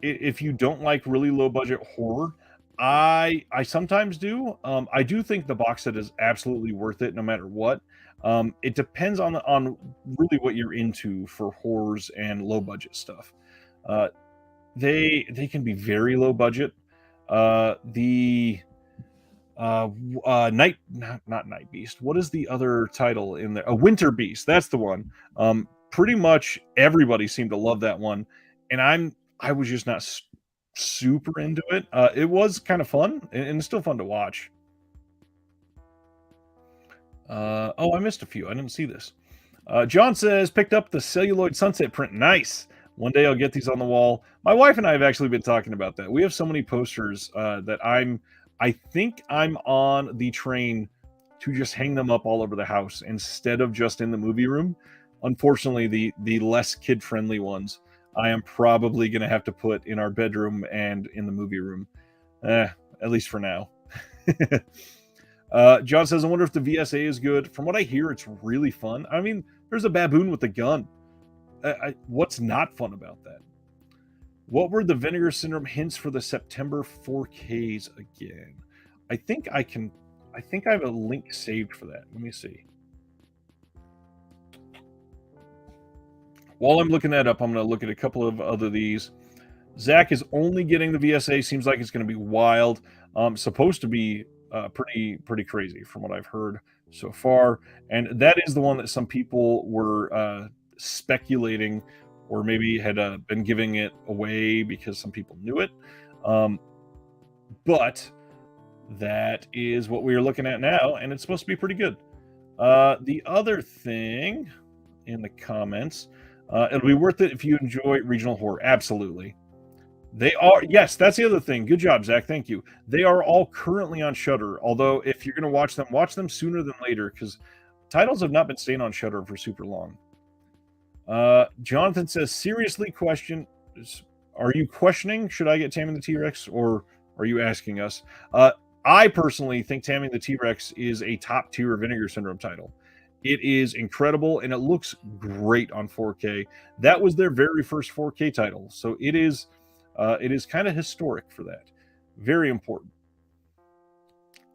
A: If you don't like really low budget horror, I sometimes do. I do think the box set is absolutely worth it no matter what. It depends on really what you're into for horrors and low budget stuff. They can be very low budget. The night not Night Beast. What is the other title in there? A Winter Beast. That's the one. Pretty much everybody seemed to love that one, and I was just not super into it. It was kind of fun, and it's still fun to watch. Oh, I missed a few. I didn't see this. John says, picked up the celluloid sunset print. Nice. One day I'll get these on the wall. My wife and I have actually been talking about that. We have so many posters that I think I'm on the train to just hang them up all over the house instead of just in the movie room. Unfortunately, the less kid-friendly ones, I am probably going to have to put in our bedroom and in the movie room, at least for now. John says, I wonder if the VSA is good. From what I hear, it's really fun. I mean, there's a baboon with a gun. What's not fun about that? What were the Vinegar Syndrome hints for the September 4Ks again? I think I have a link saved for that. Let me see. While I'm looking that up, I'm going to look at a couple of other these. Zach is only getting the VSA. Seems like it's going to be wild. Supposed to be pretty crazy from what I've heard so far. And that is the one that some people were speculating or maybe had been giving it away because some people knew it. But that is what we are looking at now, and it's supposed to be pretty good. The other thing in the comments, it'll be worth it if you enjoy regional horror. Absolutely. They are. Yes, that's the other thing. Good job, Zach. Thank you. They are all currently on Shudder. Although, if you're going to watch them sooner than later, because titles have not been staying on Shudder for super long. Jonathan says, seriously, are you questioning should I get Taming the T-Rex, or are you asking us? I personally think Taming the T-Rex is a top tier Vinegar Syndrome title. It is incredible, and it looks great on 4K. That was their very first 4K title, so it is kind of historic for that. Very important.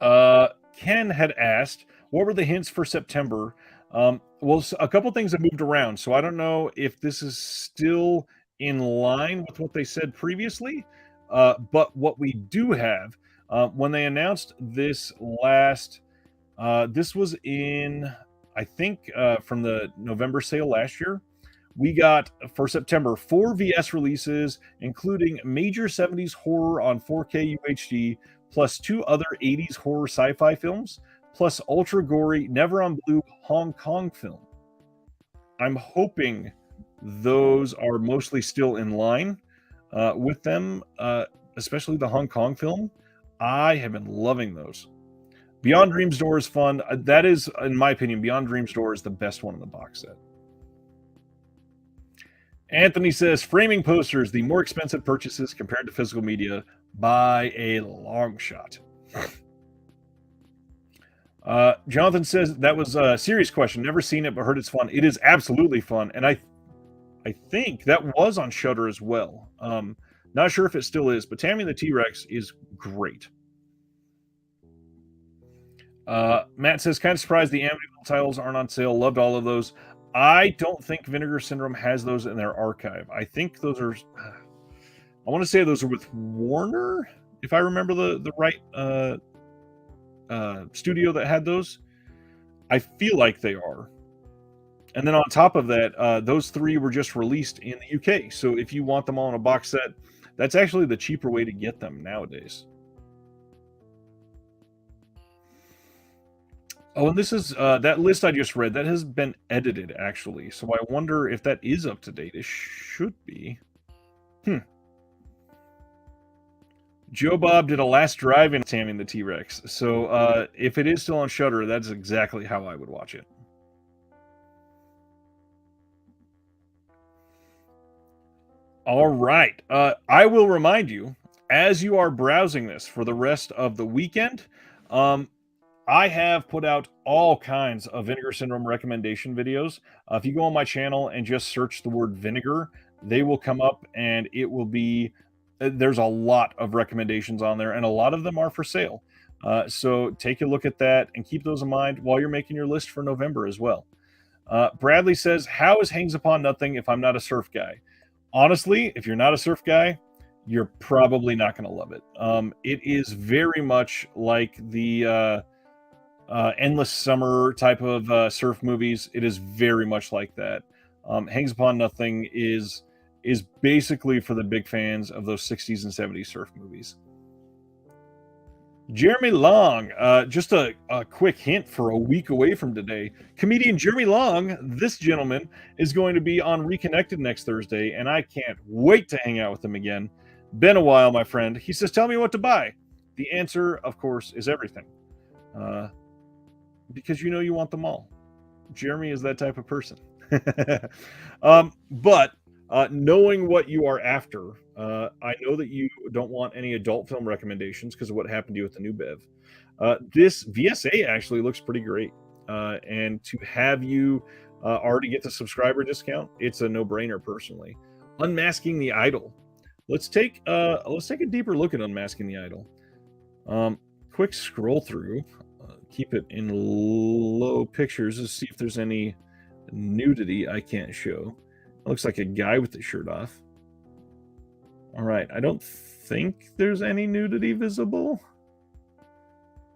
A: Ken had asked, what were the hints for September? Well, a couple things have moved around, so I don't know if this is still in line with what they said previously. But what we do have, when they announced this last, this was in, I think, from the November sale last year. We got, for September, 4 VS releases, including major 70s horror on 4K UHD, plus 2 other 80s horror sci-fi films, plus ultra gory, never on blue Hong Kong film. I'm hoping those are mostly still in line with them, especially the Hong Kong film. I have been loving those. Beyond Dreams Door is fun. That is, in my opinion, Beyond Dreams Door is the best one in the box set. Anthony says, framing posters, the more expensive purchases compared to physical media by a long shot. Jonathan says, that was a serious question. Never seen it, but heard it's fun. It is absolutely fun. And I think that was on Shudder as well. Not sure if it still is, but Tammy and the T-Rex is great. Matt says, kind of surprised the Amityville titles aren't on sale. Loved all of those. I don't think Vinegar Syndrome has those in their archive. I think those are, I want to say those are with Warner, if I remember the right studio that had those. I feel like they are. And then on top of that, those 3 were just released in the UK. So if you want them all in a box set, that's actually the cheaper way to get them nowadays. Oh, and this is that list I just read. That has been edited, actually. So I wonder if that is up to date. It should be. Joe Bob did a last drive in Tammy and the T-Rex. So if it is still on Shudder, that's exactly how I would watch it. All right. I will remind you, as you are browsing this for the rest of the weekend, I have put out all kinds of Vinegar Syndrome recommendation videos. If you go on my channel and just search the word vinegar, they will come up, and it will be, there's a lot of recommendations on there, and a lot of them are for sale. So take a look at that and keep those in mind while you're making your list for November as well. Bradley says, how is Hangs Upon Nothing if I'm not a surf guy? Honestly, if you're not a surf guy, you're probably not going to love it. It is very much like the Endless Summer type of surf movies. It is very much like that. Hangs Upon Nothing is basically for the big fans of those 60s and 70s surf movies. Jeremy Long, just a quick hint for a week away from today. Comedian Jeremy Long, this gentleman, is going to be on Reconnected next Thursday, and I can't wait to hang out with him again. Been a while, my friend. He says, tell me what to buy. The answer, of course, is everything. Because you know you want them all. Jeremy is that type of person. But knowing what you are after, I know that you don't want any adult film recommendations because of what happened to you with the new Bev. This VSA actually looks pretty great. And to have you already get the subscriber discount, it's a no-brainer personally. Unmasking the Idol. Let's take a deeper look at Unmasking the Idol. Quick scroll through. Keep it in low pictures to see if there's any nudity I can't show. It looks like a guy with the shirt off. All right, I don't think there's any nudity visible.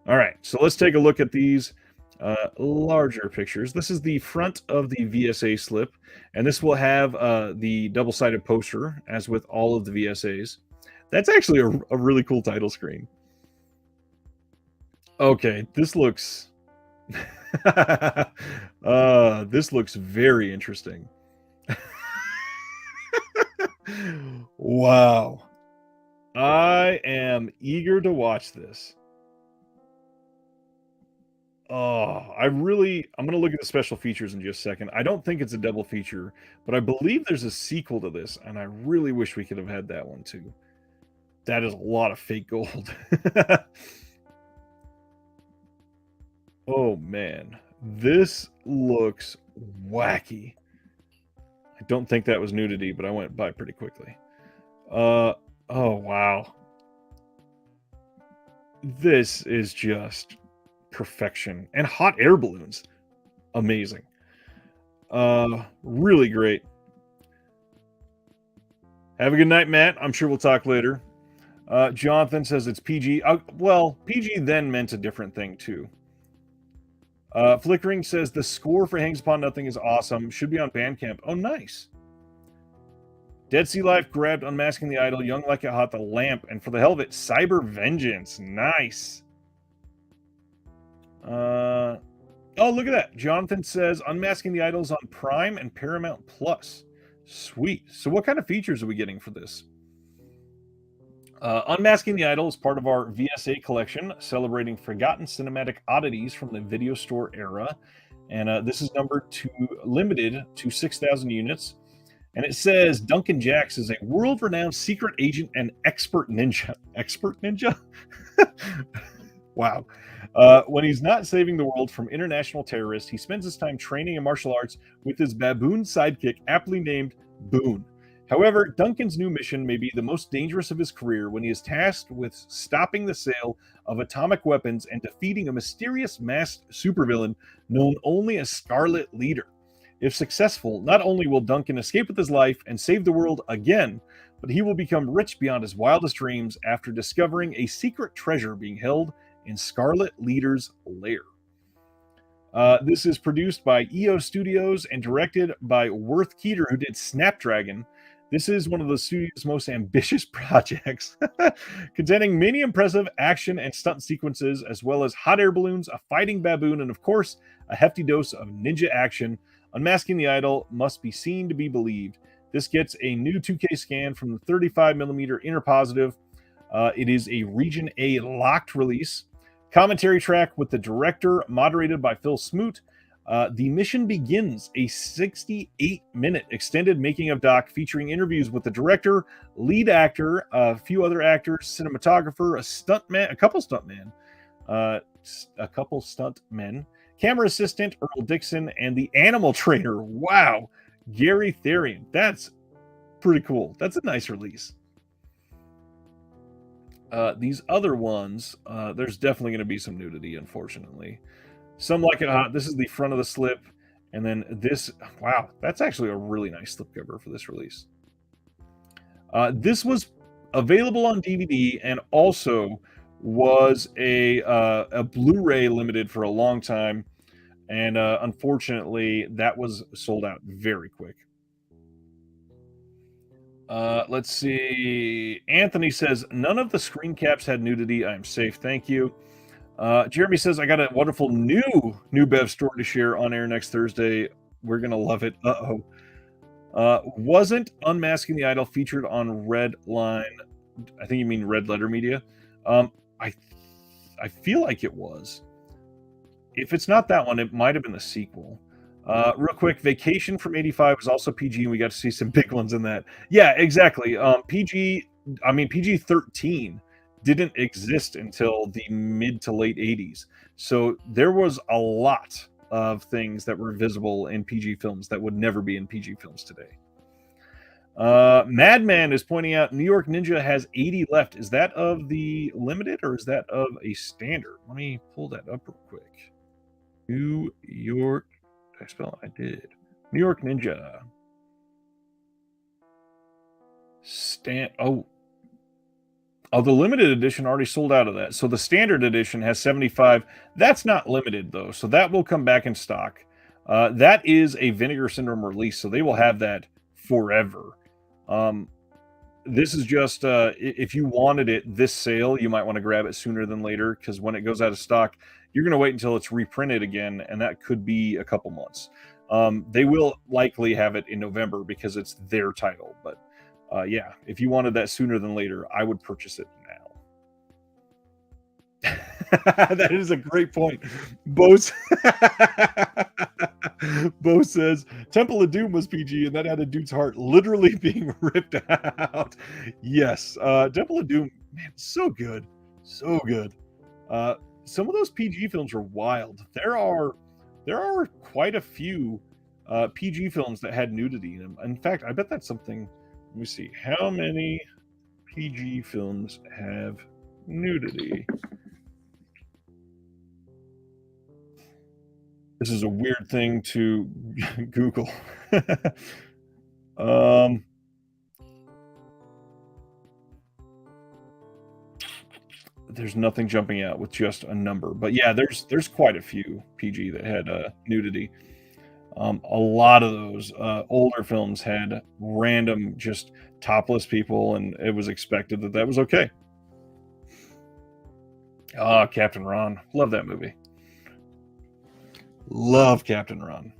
A: All right, so let's take a look at these larger pictures. This is the front of the VSA slip, and this will have the double-sided poster, as with all of the VSAs. That's actually a really cool title screen. Okay, this looks this looks very interesting. Wow. I am eager to watch this. Oh, I'm going to look at the special features in just a second. I don't think it's a double feature, but I believe there's a sequel to this, and I really wish we could have had that one too. That is a lot of fake gold. Oh man, this looks wacky. I don't think that was nudity, but I went by pretty quickly. Oh wow. This is just perfection. And hot air balloons. Amazing. Really great. Have a good night, Matt. I'm sure we'll talk later. Jonathan says it's PG. Well, PG then meant a different thing, too. Flickering says the score for Hangs Upon Nothing is awesome. Should be on Bandcamp. Oh, nice. Dead Sea Life grabbed Unmasking the Idol, Young Like It Hot, The Lamp, and for the hell of it, Cyber Vengeance. Nice. Oh, look at that. Jonathan says Unmasking the Idol is on Prime and Paramount Plus. Sweet. So what kind of features are we getting for this? Unmasking the Idol is part of our VSA collection, celebrating forgotten cinematic oddities from the video store era. And this is numbered to limited to 6,000 units. And it says Duncan Jacks is a world-renowned secret agent and expert ninja. Expert ninja? Wow. When he's not saving the world from international terrorists, he spends his time training in martial arts with his baboon sidekick, aptly named Boone. However, Duncan's new mission may be the most dangerous of his career when he is tasked with stopping the sale of atomic weapons and defeating a mysterious masked supervillain known only as Scarlet Leader. If successful, not only will Duncan escape with his life and save the world again, but he will become rich beyond his wildest dreams after discovering a secret treasure being held in Scarlet Leader's lair. This is produced by EO Studios and directed by Worth Keeter, who did Snapdragon. This is one of the studio's most ambitious projects, containing many impressive action and stunt sequences, as well as hot air balloons, a fighting baboon, and of course, a hefty dose of ninja action. Unmasking the Idol must be seen to be believed. This gets a new 2K scan from the 35mm inner positive. It is a Region A locked release. Commentary track with the director, moderated by Phil Smoot. The mission begins, a 68-minute extended making of doc featuring interviews with the director, lead actor, a few other actors, cinematographer, a couple stuntmen, camera assistant Earl Dixon, and the animal trainer. Wow, Gary Therian. That's pretty cool. That's a nice release. These other ones, there's definitely going to be some nudity, unfortunately. Some Like It Hot. This is the front of the slip. And then this, wow, that's actually a really nice slipcover for this release. This was available on DVD and also was a Blu-ray limited for a long time. And unfortunately, that was sold out very quick. Let's see. Anthony says, none of the screen caps had nudity. I'm safe. Thank you. Jeremy says, I got a wonderful new Bev story to share on air next Thursday. We're going to love it. Wasn't Unmasking the Idol featured on Red Line? I think you mean Red Letter Media. I feel like it was. If it's not that one, it might have been the sequel. Real quick, Vacation from '85 was also PG, and we got to see some big ones in that. Yeah, exactly. PG-13 didn't exist until the mid to late 80s. So there was a lot of things that were visible in PG films that would never be in PG films today. Madman is pointing out New York Ninja has 80 left. Is that of the limited or is that of a standard? Let me pull that up real quick. New York. Did I spell it? I did. New York Ninja. The limited edition already sold out of that. So the standard edition has 75. That's not limited, though. So that will come back in stock. That is a Vinegar Syndrome release. So they will have that forever. This is just, if you wanted it this sale, you might want to grab it sooner than later. Because when it goes out of stock, you're going to wait until it's reprinted again. And that could be a couple months. They will likely have it in November because it's their title. But yeah, if you wanted that sooner than later, I would purchase it now. That is a great point. Bo says Temple of Doom was PG, and that had a dude's heart literally being ripped out. Yes, Temple of Doom, man, so good, so good. Some of those PG films are wild. There are quite a few PG films that had nudity in them. In fact, I bet that's something. Let me see. How many PG films have nudity? This is a weird thing to Google. um, there's nothing jumping out with just a number, but yeah, there's quite a few PG that had nudity. A lot of those older films had random, just topless people, and it was expected that that was okay. Ah, Captain Ron, love that movie. Love Captain Ron.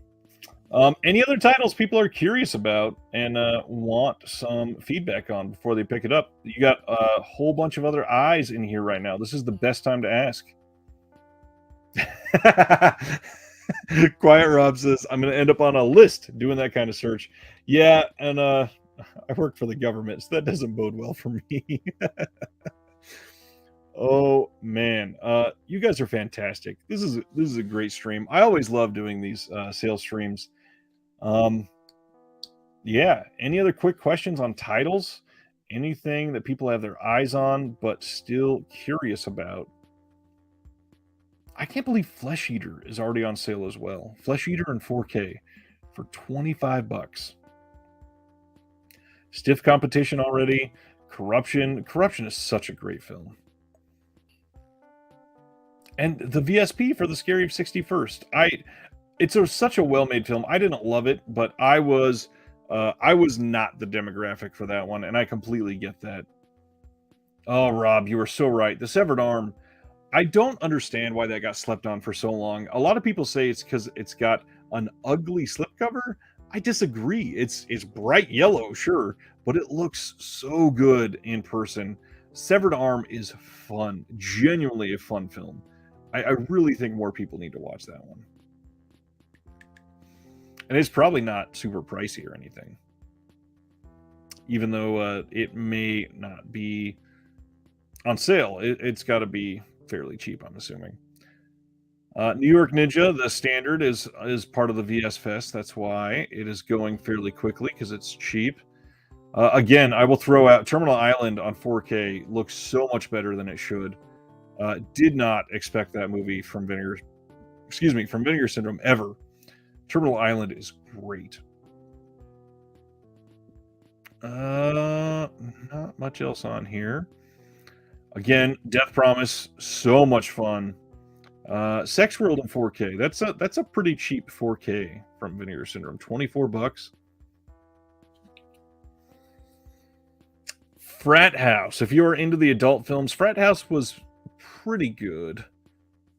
A: Any other titles people are curious about and want some feedback on before they pick it up? You got a whole bunch of other eyes in here right now. This is the best time to ask. Quiet Rob says, I'm going to end up on a list doing that kind of search. Yeah, and I work for the government, so that doesn't bode well for me. Oh man, you guys are fantastic. This is a great stream. I always love doing these sales streams. Um, yeah. Any other quick questions on titles? Anything that people have their eyes on but still curious about? I can't believe Flesh Eater is already on sale as well. Flesh Eater in 4K for $25. Stiff Competition already. Corruption. Corruption is such a great film. And the VSP for the Scary of 61st. It's such a well-made film. I didn't love it, but I was not the demographic for that one, and I completely get that. Oh, Rob, you were so right. The Severed Arm, I don't understand why that got slept on for so long. A lot of people say it's because it's got an ugly slipcover. I disagree. It's bright yellow, sure, but it looks so good in person. Severed Arm is fun, genuinely a fun film. I really think more people need to watch that one. And it's probably not super pricey or anything, even though it may not be on sale. It's got to be fairly cheap, I'm assuming. New York Ninja, the standard, is part of the VS Fest. That's why it is going fairly quickly, because it's cheap. Again, I will throw out Terminal Island on 4K. Looks so much better than it should. Did not expect that movie from Vinegar Syndrome ever. Terminal Island is great. Not much else on here. Again, Death Promise, so much fun. Sex World in 4K. That's a pretty cheap 4K from Vinegar Syndrome. $24. Frat House. If you are into the adult films, Frat House was pretty good.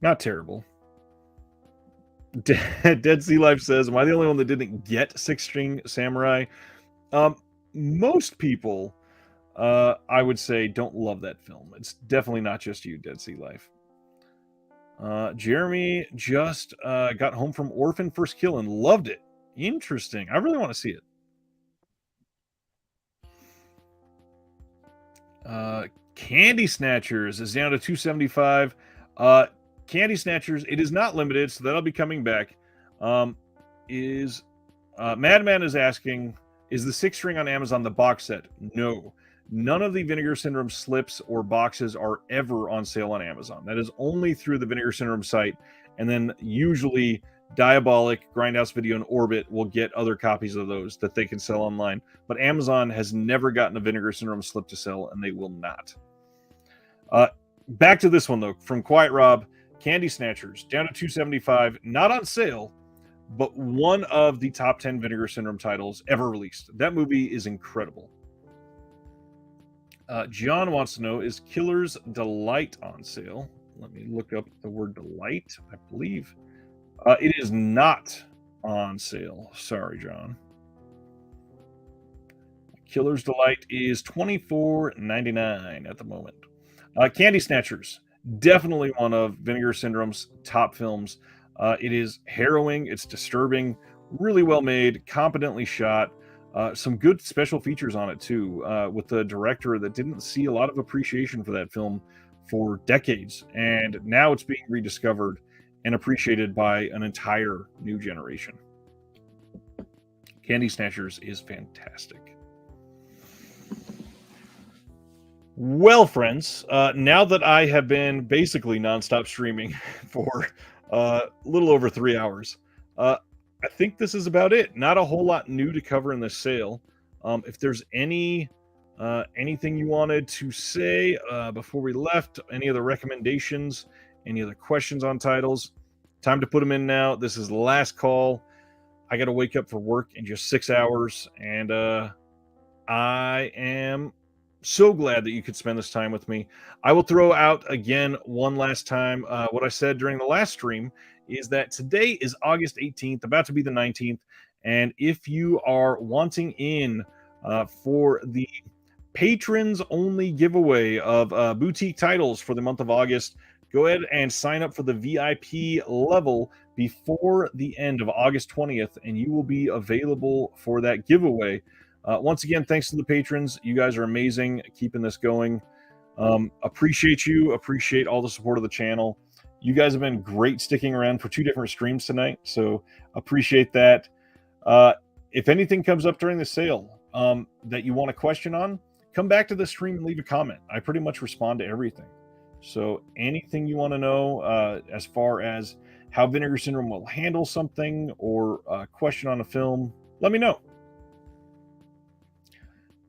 A: Not terrible. Dead Sea Life says, am I the only one that didn't get Six String Samurai? Most people, I would say, don't love that film. It's definitely not just you, Dead Sea Life. Jeremy just got home from Orphan First Kill and loved it. Interesting. I really want to see it. Candy Snatchers is down to $275. Candy Snatchers, it is not limited, so that'll be coming back. Madman is asking, is the 6-string on Amazon the box set? No. None of the Vinegar Syndrome slips or boxes are ever on sale on Amazon. That is only through the Vinegar Syndrome site, and then usually Diabolic, Grindhouse Video, and Orbit will get other copies of those that they can sell online. But Amazon has never gotten a Vinegar Syndrome slip to sell, and they will not. Back to this one, though, from Quiet Rob. Candy Snatchers, down to $275, not on sale, but one of the top 10 Vinegar Syndrome titles ever released. That movie is incredible. John wants to know, is Killer's Delight on sale? Let me look up the word delight. I believe it is not on sale. Sorry, John. Killer's Delight is $24.99 at the moment. Candy Snatchers, definitely one of Vinegar Syndrome's top films. It is harrowing. It's disturbing. Really well made. Competently shot. Some good special features on it, too, with the director that didn't see a lot of appreciation for that film for decades. And now it's being rediscovered and appreciated by an entire new generation. Candy Snatchers is fantastic. Well, friends, now that I have been basically nonstop streaming for A little over 3 hours. I think this is about it. Not a whole lot new to cover in this sale. If there's anything you wanted to say before we left, any other recommendations, any other questions on titles, time to put them in now. This is the last call. I got to wake up for work in just 6 hours, and I am so glad that you could spend this time with me. I will throw out again one last time what I said during the last stream is that today is August 18th, about to be the 19th. And if you are wanting in for the patrons only giveaway of boutique titles for the month of August, go ahead and sign up for the VIP level before the end of August 20th, and you will be available for that giveaway. Once again, thanks to the patrons. You guys are amazing, keeping this going. Appreciate you. Appreciate all the support of the channel. You guys have been great sticking around for 2 different streams tonight, so appreciate that. If anything comes up during the sale that you want a question on, come back to the stream and leave a comment. I pretty much respond to everything. So anything you want to know as far as how Vinegar Syndrome will handle something or a question on a film, let me know.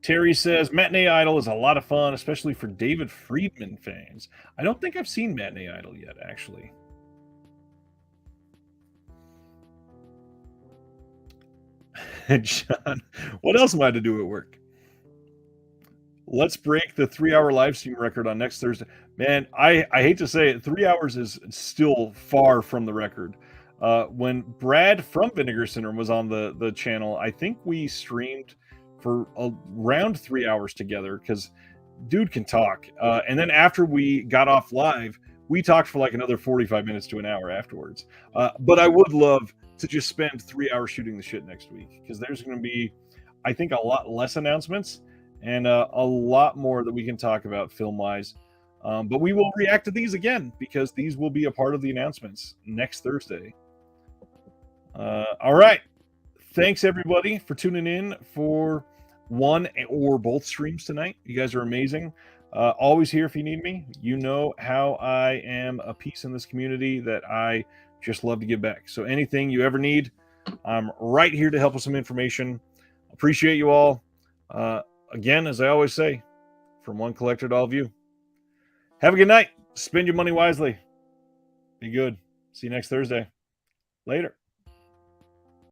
A: Terry says, Matinee Idol is a lot of fun, especially for David Friedman fans. I don't think I've seen Matinee Idol yet, actually. John, what else am I to do at work? Let's break the 3-hour live stream record on next Thursday. Man, I hate to say it, 3 hours is still far from the record. When Brad from Vinegar Syndrome was on the channel, I think we streamed for around 3 hours together because dude can talk. And then after we got off live, we talked for like another 45 minutes to an hour afterwards. But I would love to just spend 3 hours shooting the shit next week because there's going to be, I think, a lot less announcements and a lot more that we can talk about film-wise. But we will react to these again because these will be a part of the announcements next Thursday. All right. Thanks, everybody, for tuning in for one or both streams tonight. You guys are amazing. Always here if you need me. You know how I am a piece in this community that I just love to give back. So anything you ever need, I'm right here to help with some information. Appreciate you all. Again, as I always say, from one collector to all of you, have a good night. Spend your money wisely. Be good. See you next Thursday. Later.